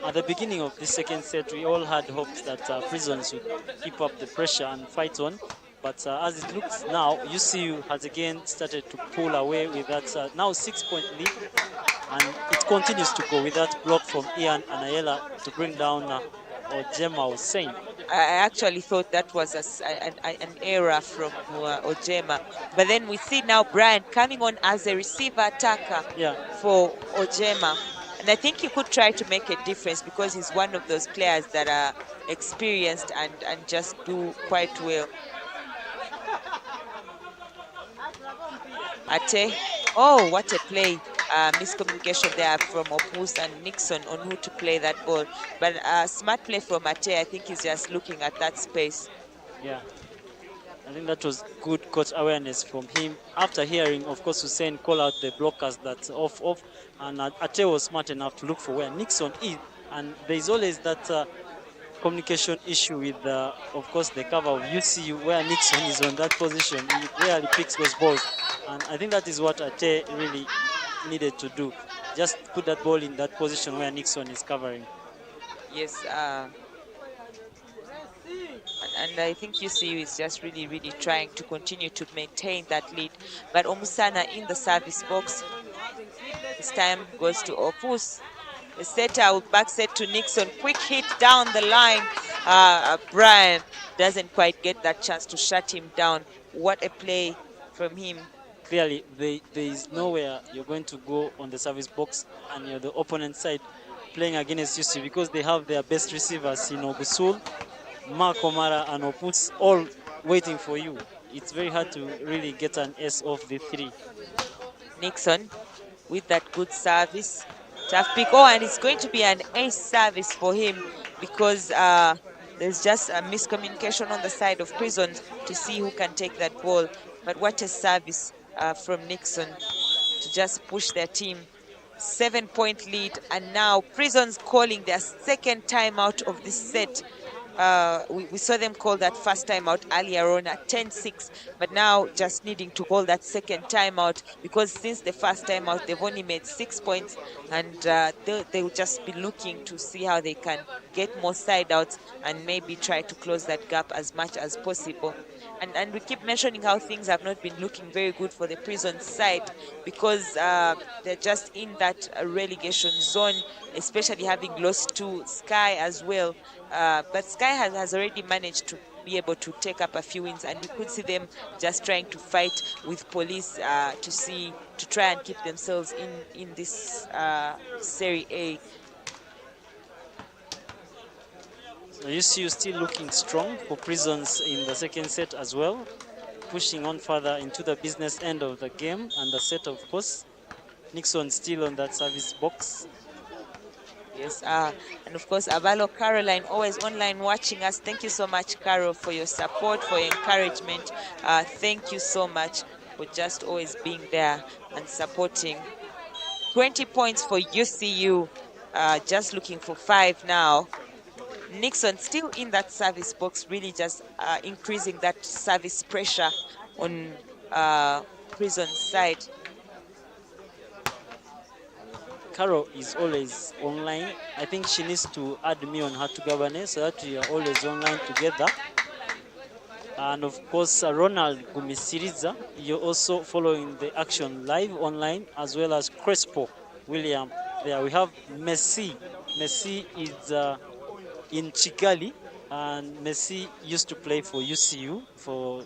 At the beginning of the second set, we all had hopes that Prisons would keep up the pressure and fight on. But as it looks now, UCU has again started to pull away with that now 6-point lead. And it continues to go with that block from Ian Anayela to bring down Ojema Hussein. I actually thought that was an error from Ojema. But then we see now Brian coming on as a receiver attacker for Ojema. And I think he could try to make a difference because he's one of those players that are experienced and just do quite well. Ate, oh, what a play. Miscommunication there from Opus and Nixon on who to play that ball. But smart play from Ate, I think he's just looking at that space. Yeah, I think that was good coach awareness from him. After hearing, of course, Hussein call out the blockers that's off, and Ate was smart enough to look for where Nixon is. And there's always that communication issue with, of course, the cover of UCU, where Nixon is on that position. He rarely picks those balls. And I think that is what Ate really needed to do. Just put that ball in that position where Nixon is covering. Yes, and I think UCU is just really trying to continue to maintain that lead. But Omusana in the service box. This time goes to Opus. The setter will back set to Nixon. Quick hit down the line. Brian doesn't quite get that chance to shut him down. What a play from him. Clearly, there is nowhere you're going to go on the service box and you're the opponent side playing against UC because they have their best receivers, Gusul, Mark Omara, and Opus all waiting for you. It's very hard to really get an S off the three. Nixon with that good service. Tough pick. Oh, and it's going to be an ace service for him because there's just a miscommunication on the side of Prisons to see who can take that ball. But what a service from Nixon to just push their team. 7-point lead, and now Prisons calling their second timeout of this set. We saw them call that first timeout earlier on at 10-6, but now just needing to call that second timeout because since the first timeout, they've only made 6 points, and they will just be looking to see how they can get more side outs and maybe try to close that gap as much as possible. And we keep mentioning how things have not been looking very good for the Prison side because they're just in that relegation zone, especially having lost to Sky as well. But Sky has already managed to be able to take up a few wins, and we could see them just trying to fight with Police to try and keep themselves in this Serie A. So you see you still looking strong for Prisons in the second set as well, pushing on further into the business end of the game and the set, of course. Nixon still on that service box. Yes, and of course, Avalo Caroline, always online watching us. Thank you so much, Carol, for your support, for your encouragement. Thank you so much for just always being there and supporting. 20 points for UCU, just looking for 5 now. Nixon still in that service box, really just increasing that service pressure on Prison's side. Carol is always online. I think she needs to add me on her to Gabane so that we are always online together. And of course, Ronald Gumisiriza, you're also following the action live online, as well as Crespo William. There we have Messi. Messi is in Chigali, and Messi used to play for UCU for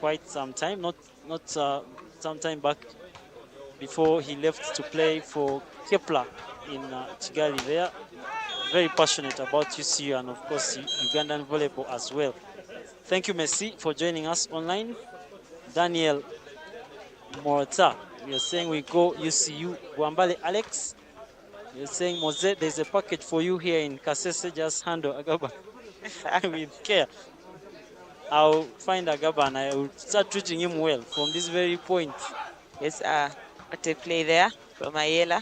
quite some time, not some time back, before he left to play for Kepler in Kigali there. Very passionate about UCU and, of course, Ugandan volleyball as well. Thank you, Messi, for joining us online. Daniel Morata, you're saying we go UCU. Wambale Alex, you're saying, Mose, there's a package for you here in Kasese. Just handle Agaba with care. I'll find Agaba and I will start treating him well from this very point. Yes, what a play there from Ayela.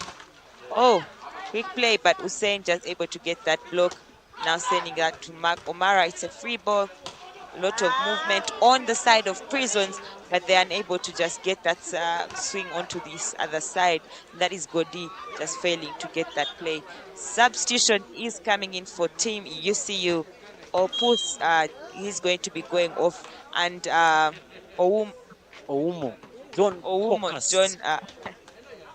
Oh, quick play, but Hussein just able to get that block. Now sending that to Mark Omara. It's a free ball. A lot of movement on the side of Prisons, but they're unable to just get that swing onto this other side. That is Godi just failing to get that play. Substitution is coming in for Team UCU. Opus, he's going to be going off, and Oumo John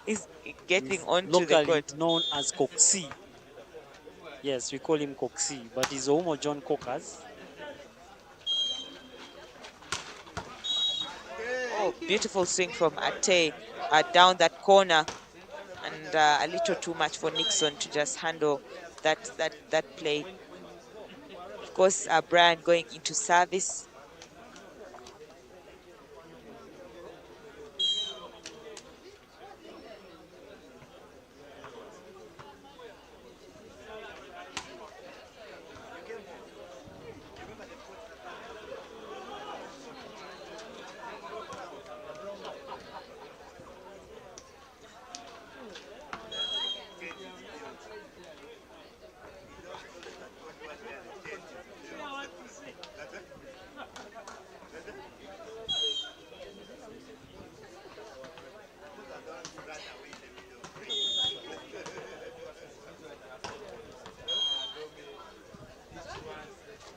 is getting onto the court. Known as Coxie. Yes, we call him Coxie, but he's Oumo John Cocas. Oh, beautiful swing from Ate down that corner, and a little too much for Nixon to just handle that play. Of course, Brian going into service.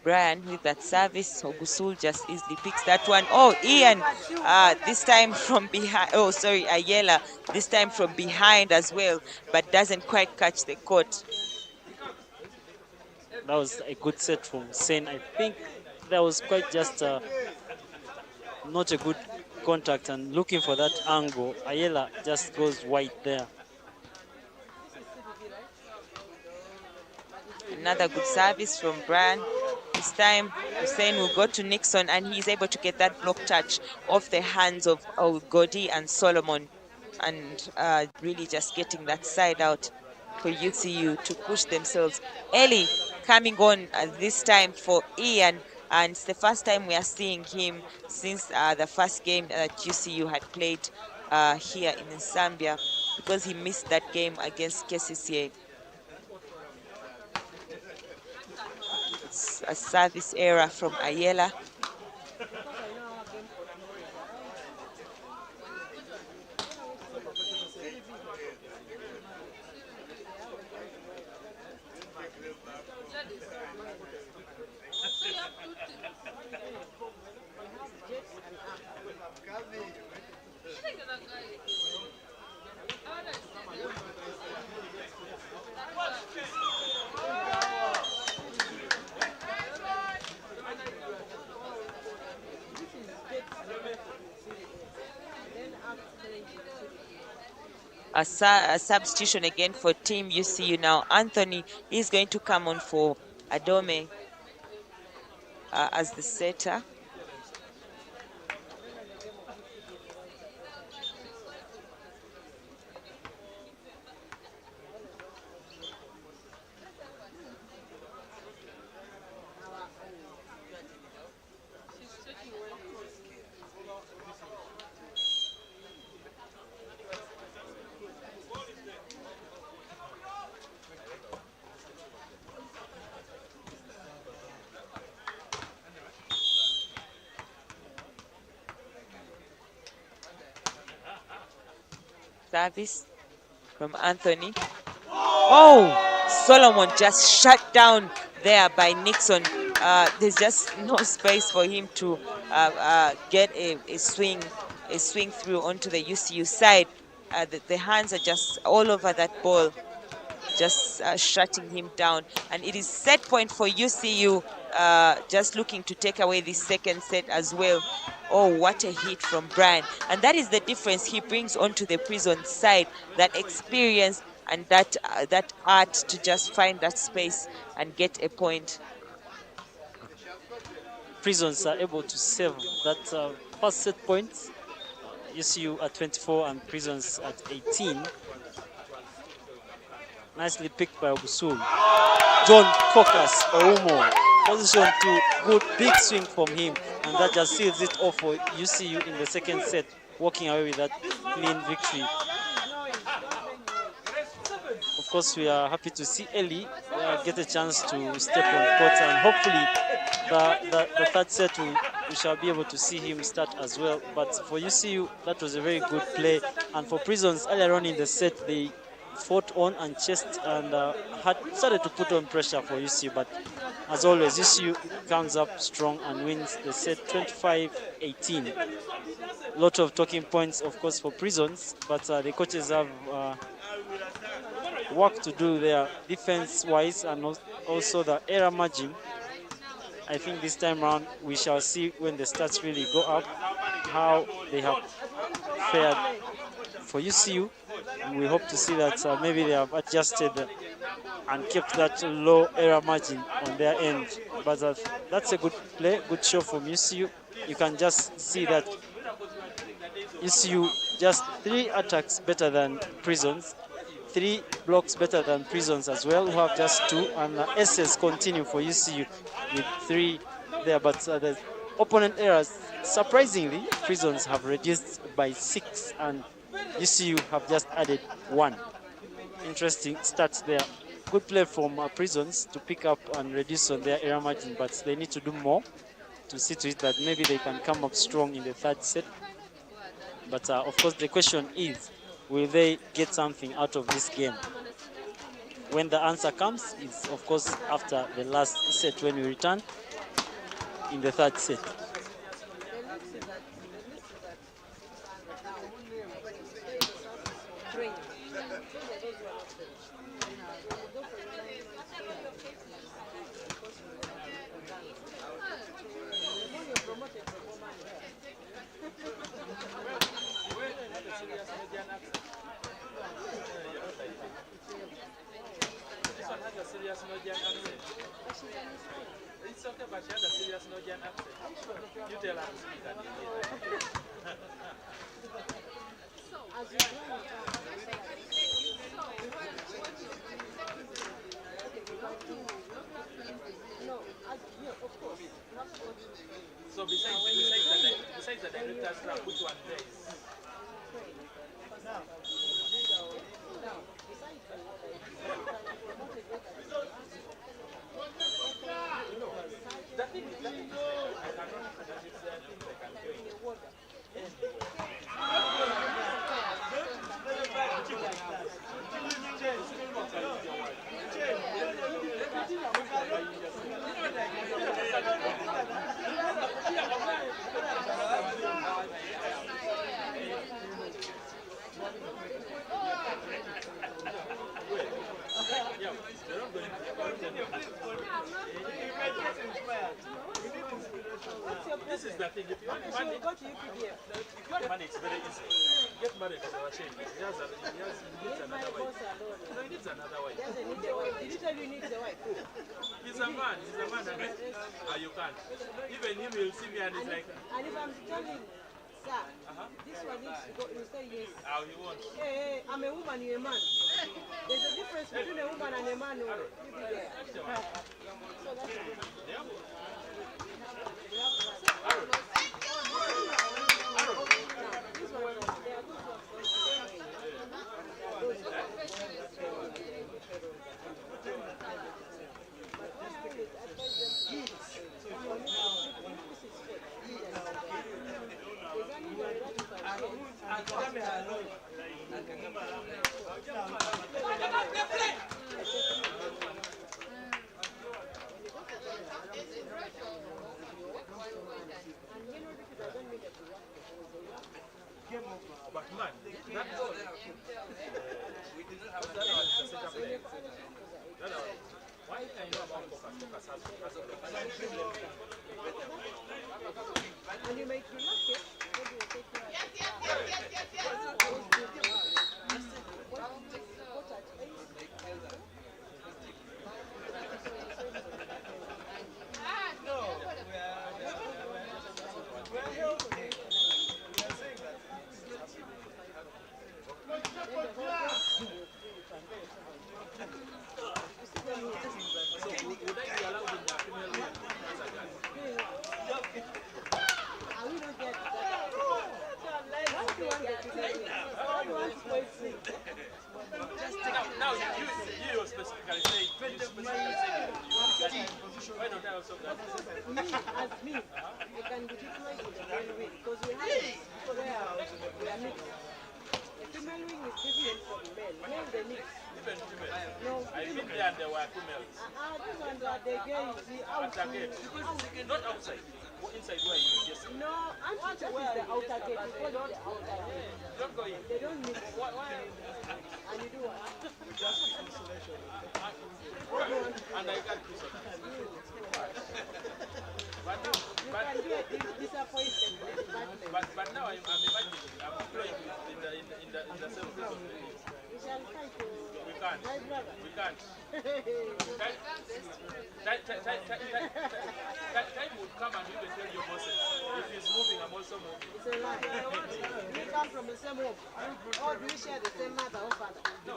Brian with that service. Ogusul just easily picks that one. Oh, Ian, this time from behind. Oh, sorry, Ayala, this time from behind as well, but doesn't quite catch the court. That was a good set from Sen. I think that was quite just not a good contact, and looking for that angle, Ayala just goes wide there. Another good service from Brian. This time, Hussein will go to Nixon, and he's able to get that block touch off the hands of Godi and Solomon, and really just getting that side out for UCU to push themselves. Eli coming on this time for Ian, and it's the first time we are seeing him since the first game that UCU had played here in NSAMBYA, because he missed that game against KCCA. It's a service error from Ayala. A substitution again for Team UCU now. Anthony is going to come on for Adome as the setter. Service from Anthony. Oh, Solomon just shut down there by Nixon. There's just no space for him to get a swing through onto the UCU side. The hands are just all over that ball, just shutting him down. And it is set point for UCU, just looking to take away this second set as well. Oh, what a hit from Brian. And that is the difference he brings onto the Prison side, that experience and that art to just find that space and get a point. Prisons are able to save that first set points. UCU at 24 and Prisons at 18. Nicely picked by Ogusul. John Focus Oumo. Position 2, good big swing from him, and that just seals it off for UCU in the second set, walking away with that clean victory. Of course, we are happy to see Eli get a chance to step on court, and hopefully the third set we shall be able to see him start as well. But for UCU, that was a very good play, and for Prisons, earlier on in the set, they fought on and chased and had started to put on pressure for UCU, but as always, UCU comes up strong and wins the set 25-18. Lot of talking points, of course, for Prisons, but the coaches have work to do there defense-wise, and also the error margin. I think this time around we shall see when the stats really go up how they have fared for UCU. And we hope to see that maybe they have adjusted and kept that low error margin on their end. But that's a good play, good show from UCU. You can just see that UCU just 3 attacks better than Prisons, 3 blocks better than Prisons as well, who have just 2, and S's continue for UCU with 3 there. But the opponent errors, surprisingly, Prisons have reduced by 6, and UCU have just added 1. Interesting stats there. Good play from Prisons to pick up and reduce on their error margin, but they need to do more to see to it that maybe they can come up strong in the third set. But of course, the question is, will they get something out of this game? When the answer comes, it's of course after the last set when we return. in the third set. This one has a serious Nodian accent. It's okay, but she has a serious Nodian accent. You tell her to speak and you hear. So besides the director's track, which one there is? That thing is I cannot, that is things I can do. This is the thing. If you want money, it's very easy. Get married to our change. He needs another wife. No, he needs another wife. Did you tell you he needs a wife? He's a man. You can't. Even him will see me and he's like, and if I'm telling, sir, this one needs to go, you say yes. how he wants. Hey, I'm a woman, you're a man. There's a difference between a woman and a man. So that's it. Yeah. But man, that's all. We did not have that one. Why can you have one focus? And you make you lucky. Now you specifically say, why don't I also that? Me, as me, I can be different with the male wing because we have this where we are mixed. The female wing is different from the male. Male they mix. Even female. No, I've been there and there were females. those ones are the girls, the outside. Not outside. Inside where you just No, that is the outer gate. We call it the outer gate. don't go in. They don't mix. Why? And you do what? And I got this. You can be a disappointed. But now I'm imagining I'm employed in the same place of the league. We shall fight to We can't. my brother. We can't. Time would come and you will tell your bosses. If he's moving, I'm also moving. It's a lie. We come from the same home. Or do we share the same mother or father? No.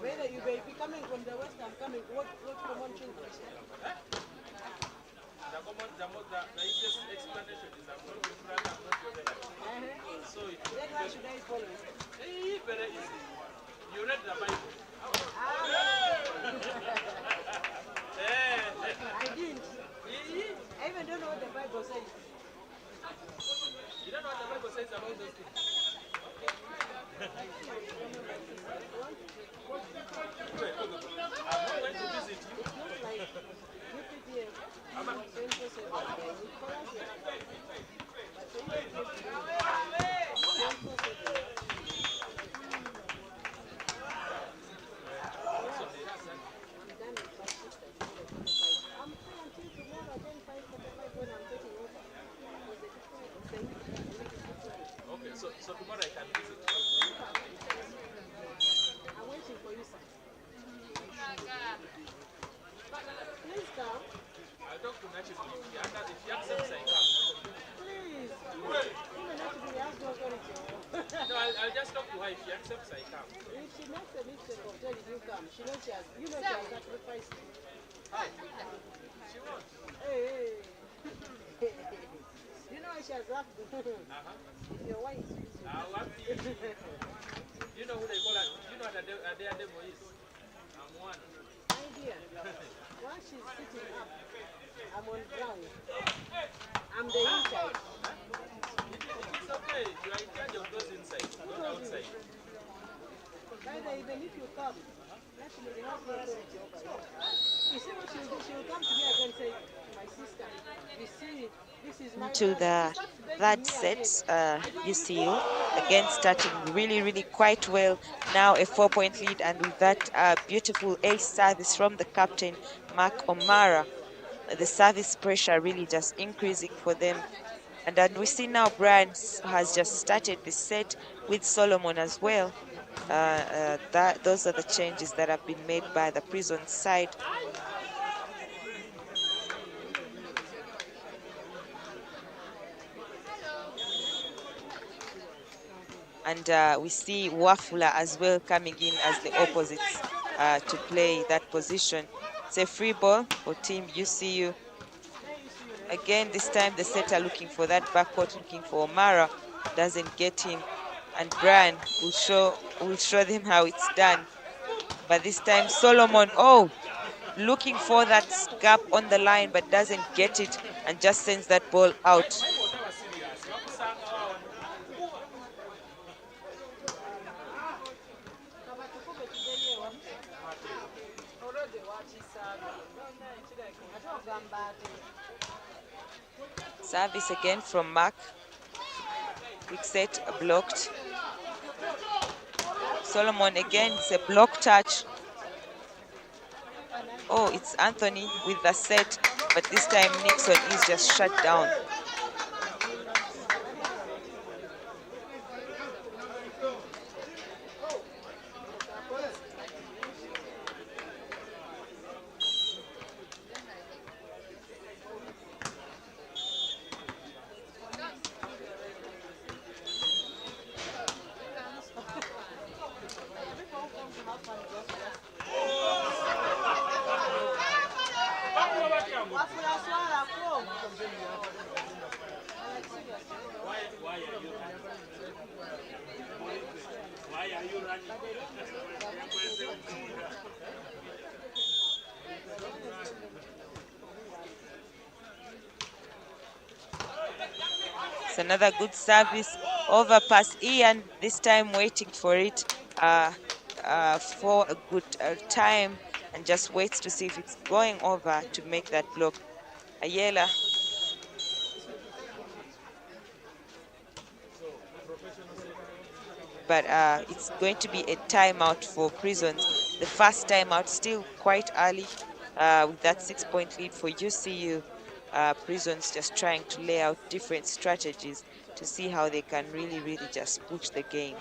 Whether you may be coming from the west, I'm coming. What common thing do we share? The easiest explanation is I'm not your brother, I'm not your relative. So Then why should I follow you? very easy. You read the Bible. I didn't. I even don't know what the Bible says. You don't know what the Bible says about those things? I'm not going to visit you. It's not like you people Okay, so tomorrow I can visit. I'm waiting for you, sir. Please come. I'll talk to Nachi if he accepts I come. Please. Even actually, he has no authority. No, I'll just talk to her if she accepts I come. If she makes a mistake of telling you come, she knows she has, you know she has sacrificed. How? She won't. Hey, hey. You know she has laughed. Your wife. You know who they call her? You know what a daredevil is? I'm one. My dear, while she's sitting up, I'm on ground. I'm the in charge. It's okay. You are in charge of those inside, not outside. By the way, even if you come, actually they have no authority over you. You see what she'll do? She'll come to me again and say, my sister, you see, this is my To the third set, UCU again starting really quite well. Now a 4-point lead, and with that beautiful ace service from the captain Mark O'Mara, the service pressure really just increasing for them. And then we see now Brian has just started the set with Solomon as well. Those are the changes that have been made by the Prison side. And we see Wafula as well coming in as the opposites to play that position. It's a free ball for Team UCU. Again, this time the setter looking for that backcourt, looking for O'Mara, doesn't get him, and Brian will show them how it's done. But this time Solomon, looking for that gap on the line, but doesn't get it and just sends that ball out. Service again from Mark. Quick set, blocked. Solomon again, it's a block touch. Oh, it's Anthony with the set, but this time Nixon is just shut down. It's another good service over pass. Ian this time waiting for it for a good time and just waits to see if it's going over to make that block. Ayala. But it's going to be a timeout for Prisons. The first timeout still quite early with that 6-point lead for UCU. Prisons just trying to lay out different strategies to see how they can really just push the game.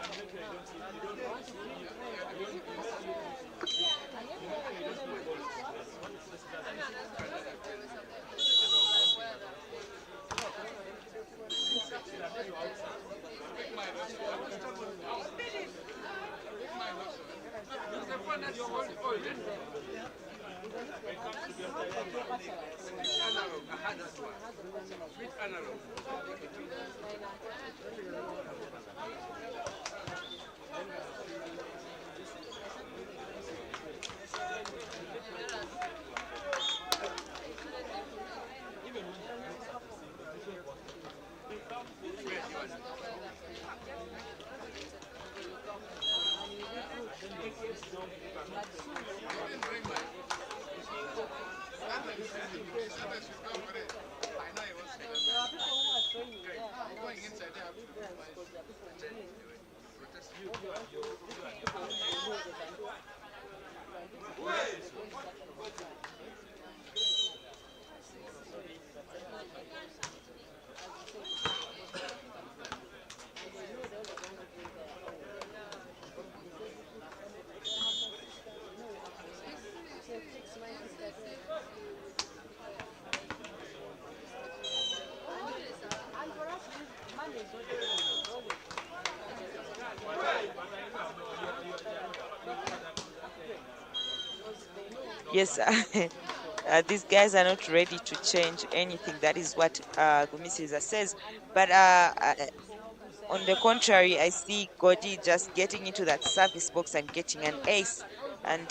Yes, these guys are not ready to change anything. That is what Gumisiza says. But on the contrary, I see Godi just getting into that service box and getting an ace. And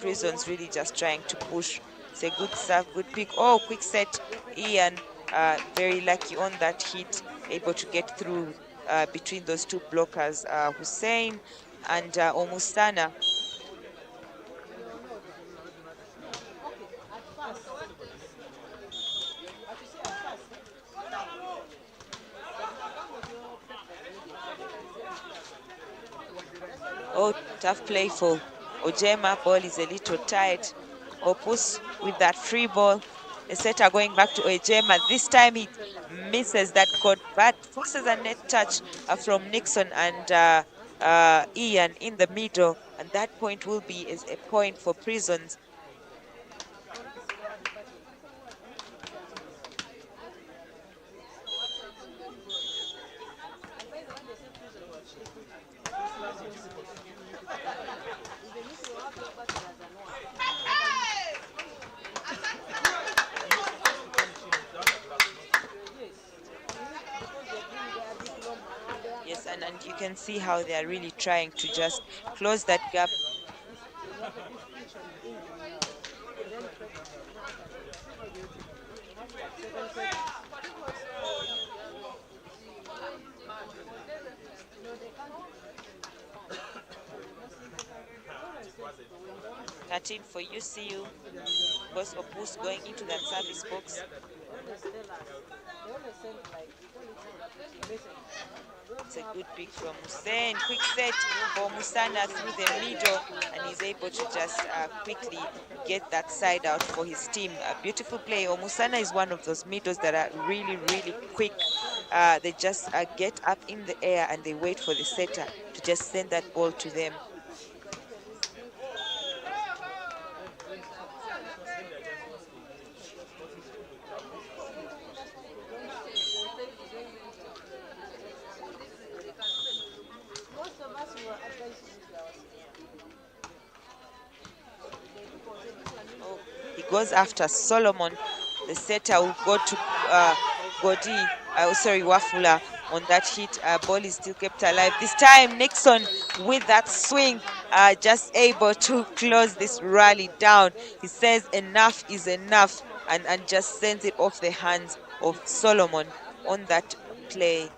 Prison's really just trying to push. It's a good serve, good pick. Oh, quick set. Ian, very lucky on that hit, able to get through between those two blockers, Hussein and Omusana. Oh, tough play for Ojema. Ball is a little tight. Opus with that free ball. The setter going back to Ojema. This time he misses that court, but forces a net touch from Nixon and Ian in the middle. And that point will be is a point for Prisons. Yes, and you can see how they are really trying to just close that gap. For UCU, because Opus going into that service box. It's a good pick from Hussein. Quick set for Musana through the middle, and he's able to just quickly get that side out for his team. A beautiful play. Musana is one of those middles that are really, really quick. They just get up in the air and they wait for the setter to just send that ball to them. Goes after Solomon. The setter will go to Godi, Wafula on that hit. Ball is still kept alive. This time Nixon with that swing, just able to close this rally down. He says enough is enough and just sends it off the hands of Solomon on that play.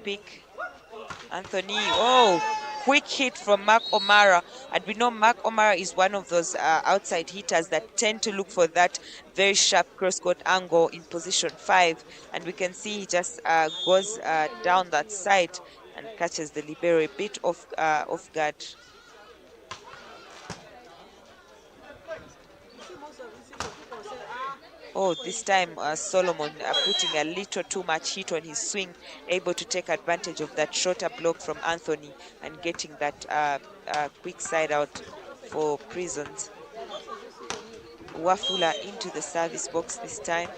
Pick Anthony. Oh, quick hit from Mark O'Mara. And we know Mark O'Mara is one of those outside hitters that tend to look for that very sharp cross-court angle in position 5. And we can see he just goes down that side and catches the libero a bit off guard. Oh, this time Solomon putting a little too much heat on his swing, able to take advantage of that shorter block from Anthony and getting that quick side out for Prisons. Wafula into the service box this time.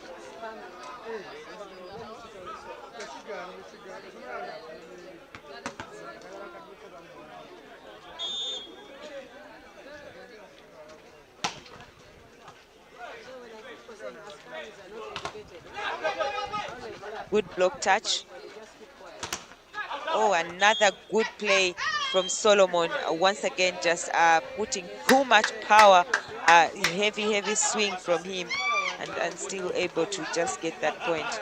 Good block touch. Oh, another good play from Solomon. Once again, just putting too much power. Heavy swing from him, and still able to just get that point.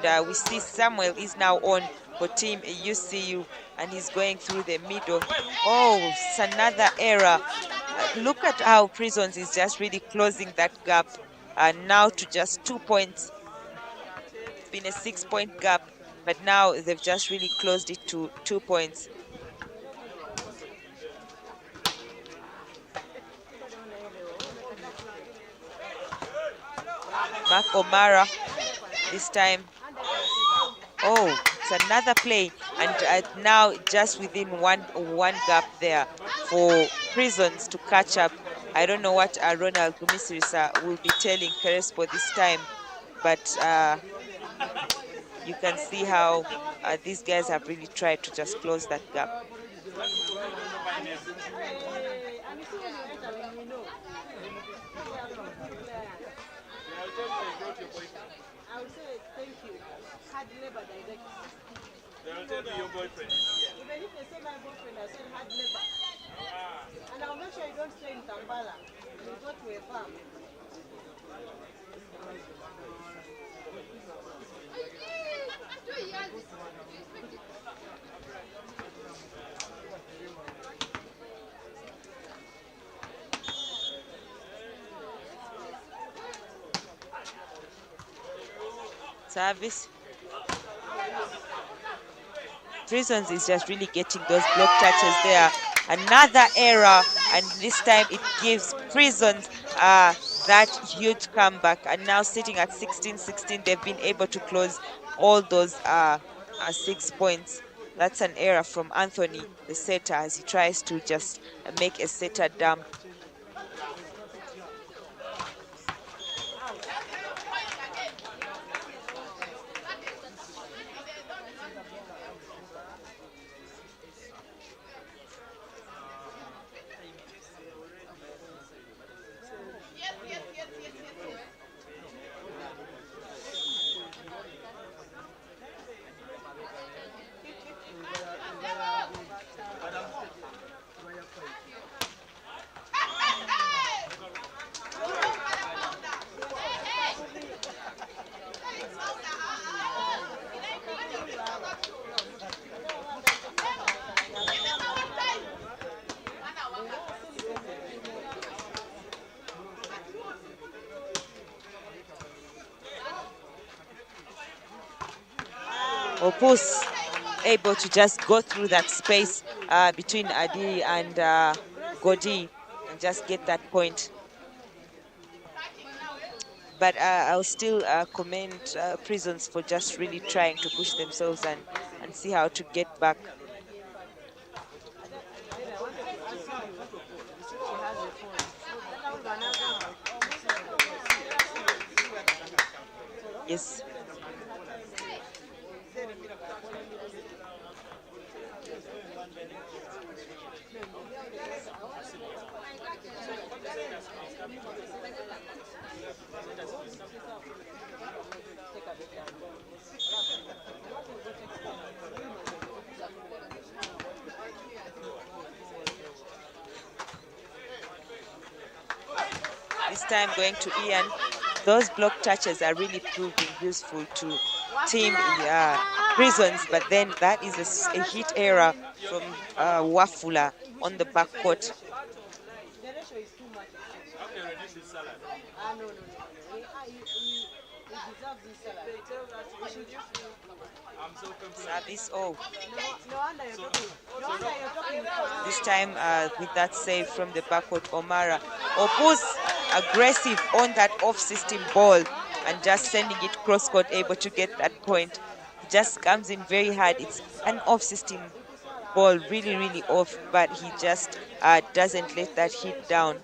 And we see Samuel is now on for Team UCU, and he's going through the middle. Oh, it's another error. Look at how Prisons is just really closing that gap. Now to just 2 points. It's been a 6-point gap, but now they've just really closed it to 2 points. Mark O'Mara this time. Oh, it's another play, and now just within one gap there for Prisons to catch up. I don't know what Ronald Gumisirisa will be telling Crespo this time, but you can see how these guys have really tried to just close that gap. I would say thank you. Hard labor direct. They'll tell you your boyfriend. Even if they say my boyfriend, I said hard labor. And I'll make sure you don't stay in Kampala. You go to a farm. Service. Prisons is just really getting those block touches there. Another error, and this time it gives Prisons that huge comeback. And now sitting at 16-16, they've been able to close all those 6 points. That's an error from Anthony, the setter, as he tries to just make a setter dump. Opus able to just go through that space between Adi and Godi and just get that point. But I'll still commend Prisons for just really trying to push themselves and see how to get back. Yes. This time going to Ian. Those block touches are really proving useful to Team Prisons, but then that is a hit error from Wafula on the backcourt. Service, oh. This time with that save from the backcourt, O'Mara. Opus aggressive on that off-system ball and just sending it cross-court, able to get that point. Just comes in very hard. It's an off-system ball, really off, but he just doesn't let that hit down.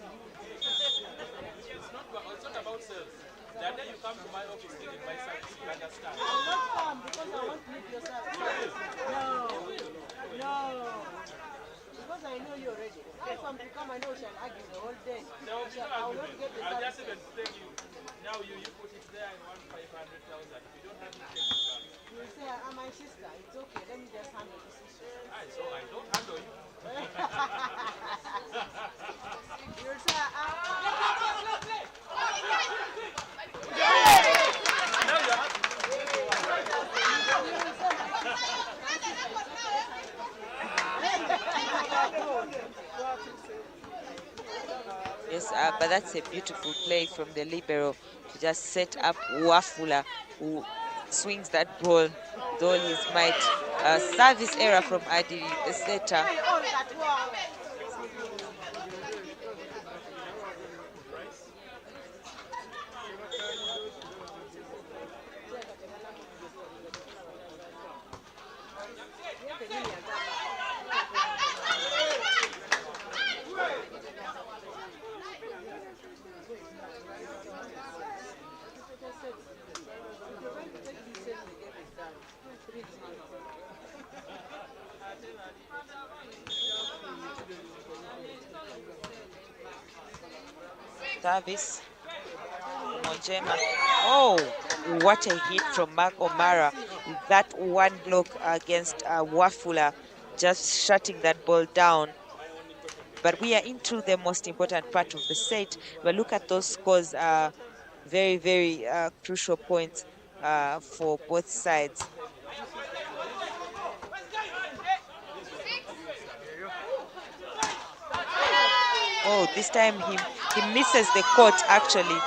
I know you already. Now if I'm to come, I know we shall argue the whole day. There will be no I will not argument. get the I'll just service. even tell you, now you put it there and 1,500,000. If you don't have it, take it back. You will say, I'm my sister. It's okay. Let me just handle this issue. So I don't handle you. You will say, Now you're happy. Yes, but that's a beautiful play from the libero to just set up Wafula, who swings that ball with all his might. Service error from Adi Seta. Service. Monjema. Oh, what a hit from Mark O'Mara. That one block against Wafula, just shutting that ball down. But we are into the most important part of the set. But look at those scores. Very, very crucial points for both sides. Oh, this time he misses the court actually.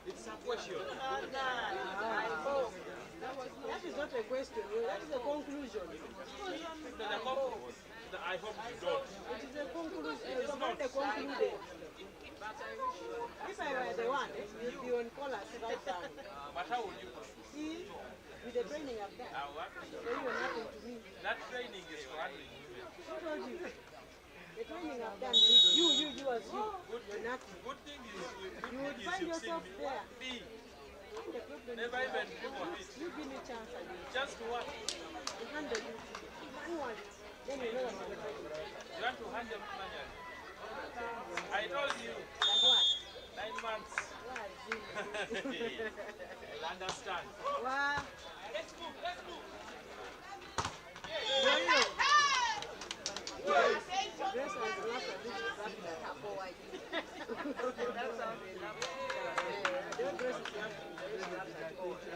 It's a question. That is not a question. That is a conclusion. I hope you don't. It is a conclusion. It's not a conclusion. If I were the one, you'd be on callers right down. But how would you proceed? See, with the training I've done, so you were nothing to me. That training is for handling women. Who told you? The training I've done, you as you, you're nothing. Good thing is You would find yourself there. me. The problem Never is even dream of it. you give me a chance and Just what? you handle it. Who wants? Then you know what I'm doing. You want to handle me manually. I told you. Like what? 9 months. What? I'll understand. What? Let's move. Grace has laughed at this. She's laughing at her poor wife. That's how they laugh. Don't Grace is laughing. Grace laughs at poor wife.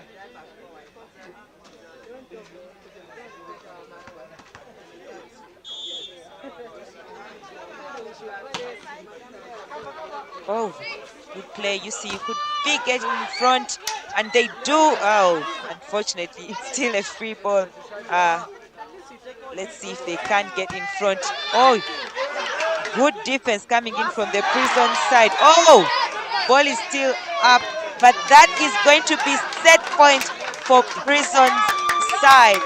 Don't talk. Oh, good play. You see, you could be getting in front, and they do. Oh, unfortunately, it's still a free ball. Let's see if they can get in front. Oh, good defense coming in from the Prison side. Oh, ball is still up, but that is going to be set point for Prison's side.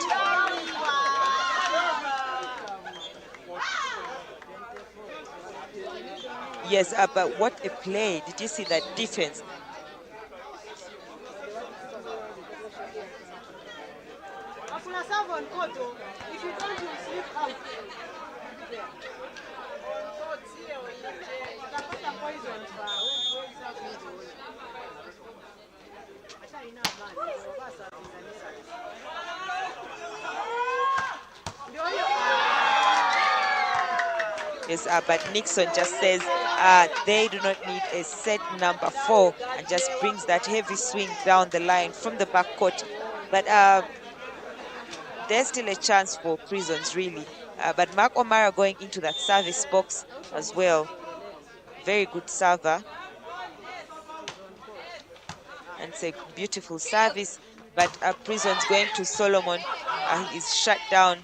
Yes, but what a play. Did you see that defense? If you don't, you sleep out. Yes, but Nixon just says they do not need a set number 4 and just brings that heavy swing down the line from the backcourt. But there's still a chance for Prisons, really. But Mark O'Mara going into that service box as well. Very good server. And it's a beautiful service. But Prisons going to Solomon. He's shut down.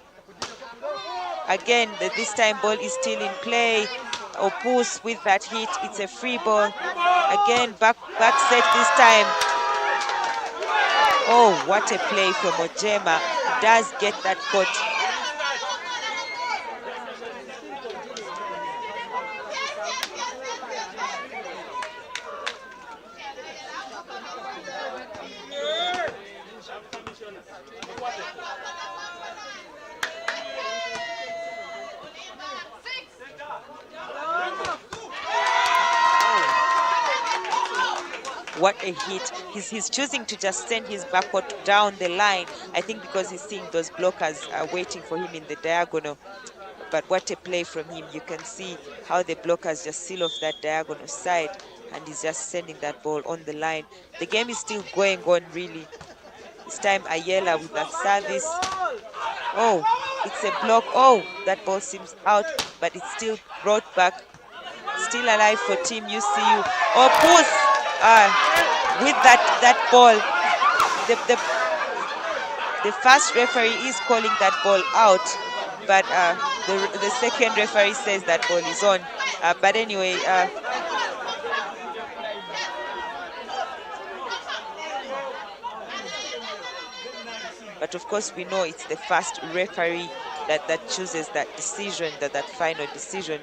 Again, this time ball is still in play. Opus with that hit. It's a free ball. Again, back set this time. Oh, what a play from Ojema. He does get that court. What a hit. He's choosing to just send his backcourt down the line. I think because he's seeing those blockers waiting for him in the diagonal. But what a play from him. You can see how the blockers just seal off that diagonal side, and he's just sending that ball on the line. The game is still going on, really. This time Ayala with that service. Oh, it's a block. Oh, that ball seems out, but it's still brought back. Still alive for Team UCU. Oh, Puss! With that ball, the first referee is calling that ball out, but the second referee says that ball is on. But anyway, but of course we know it's the first referee that chooses that decision, that final decision.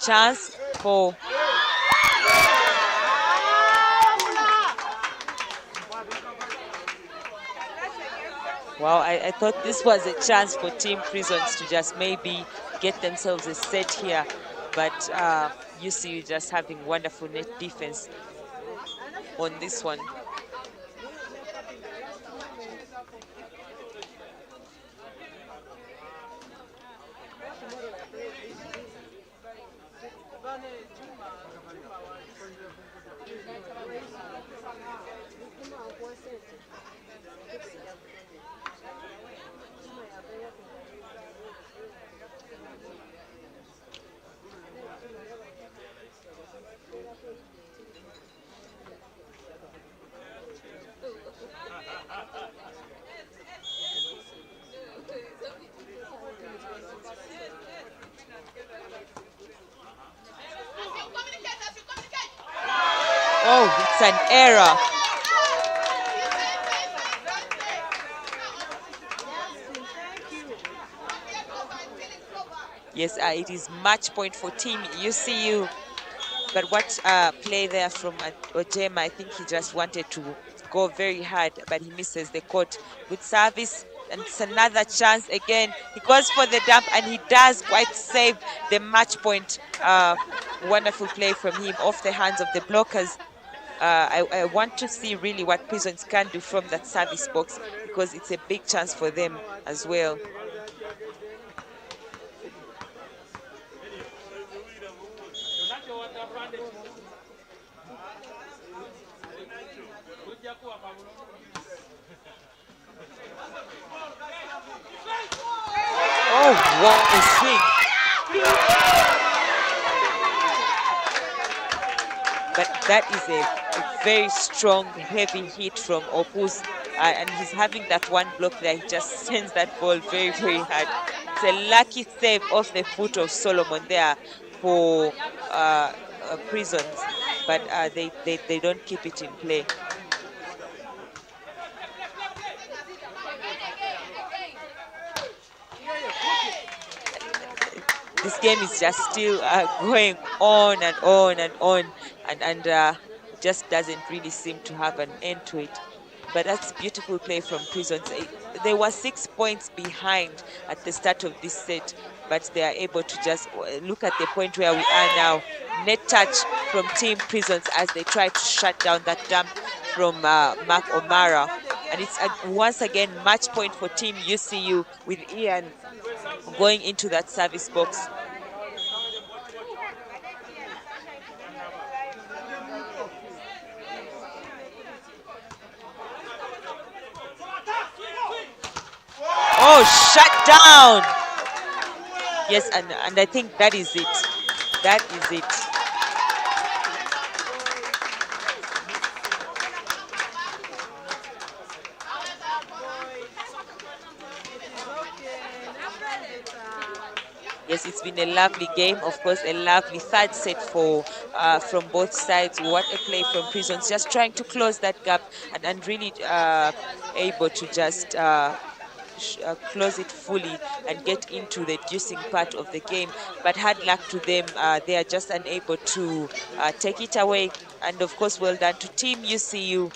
Chance for wow, I thought this was a chance for Team Prisons to just maybe get themselves a set here, but UCU just having wonderful net defense on this one. Oh, it's an error. Yes, it is match point for Team UCU. But what play there from Ojema, I think he just wanted to go very hard, but he misses the court. Good service, and it's another chance again. He goes for the dump, and he does quite save the match point. Wonderful play from him off the hands of the blockers. I want to see really what Prisons can do from that service box, because it's a big chance for them as well. Oh, what a swing. But that is a very strong, heavy hit from Opus. And he's having that one block there. He just sends that ball very, very hard. It's a lucky save off the foot of Solomon there for Prisons. But they don't keep it in play. This game is just still going on and on and on, and just doesn't really seem to have an end to it. But that's beautiful play from Prisons. They were 6 points behind at the start of this set, but they are able to just look at the point where we are now. Net touch from Team Prisons as they try to shut down that dump from Mark O'Mara. And it's once again match point for Team UCU with Ian going into that service box. Oh, shut down. Yes, and I think that is it. That is it. Yes, it's been a lovely game. Of course, a lovely third set for from both sides. What a play from Prisons, just trying to close that gap and really able to just close it fully and get into the juicing part of the game. But hard luck to them. They are just unable to take it away. And of course, well done to Team UCU.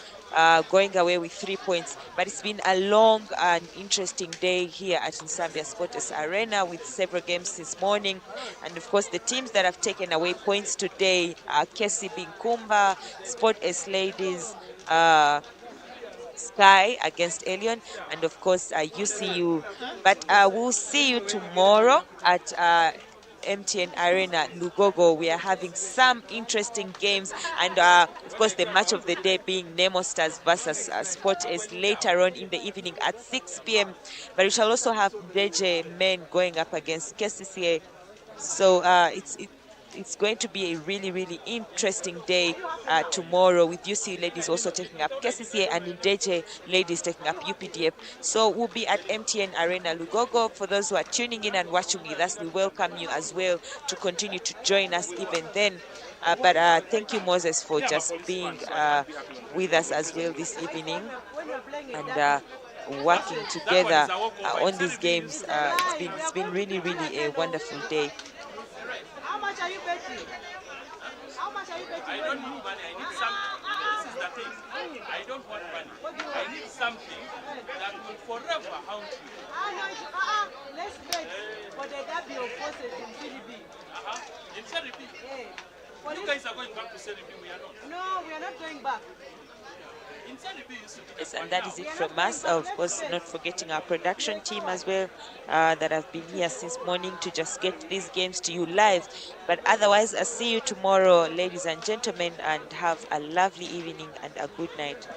Going away with 3 points. But it's been a long and interesting day here at NSAMBYA Sports Arena with several games this morning. And of course, the teams that have taken away points today are KCB Nkumba, Sport S Ladies, Sky against Elion, and of course UCU. But we'll see you tomorrow at MTN Arena Lugogo. We are having some interesting games, and of course the match of the day being Nemo Stars versus Sport S later on in the evening at 6 p.m. But we shall also have DJ Men going up against KCCA. So it's going to be a really, really interesting day tomorrow, with UC Ladies also taking up KCCA and DJ Ladies taking up UPDF. So we'll be at MTN Arena Lugogo. For those who are tuning in and watching with us, we welcome you as well to continue to join us even then. But thank you, Moses, for just being with us as well this evening and working together on these games. It's been really, really a wonderful day. How much are you betting? How much are you betting? I don't need money, I need something. This is the thing. I don't want money. I need something that will forever haunt you. Let's bet for the derby of forces in Serie B. In Serie B? Yeah. You guys are going back to Serie B, we are not. No, we are not going back. In Serie B, you should be. Yes, and that is it from us. Of course, not forgetting our production team as well that have been here since morning to just get these games to you live. But otherwise, I'll see you tomorrow, ladies and gentlemen, and have a lovely evening and a good night.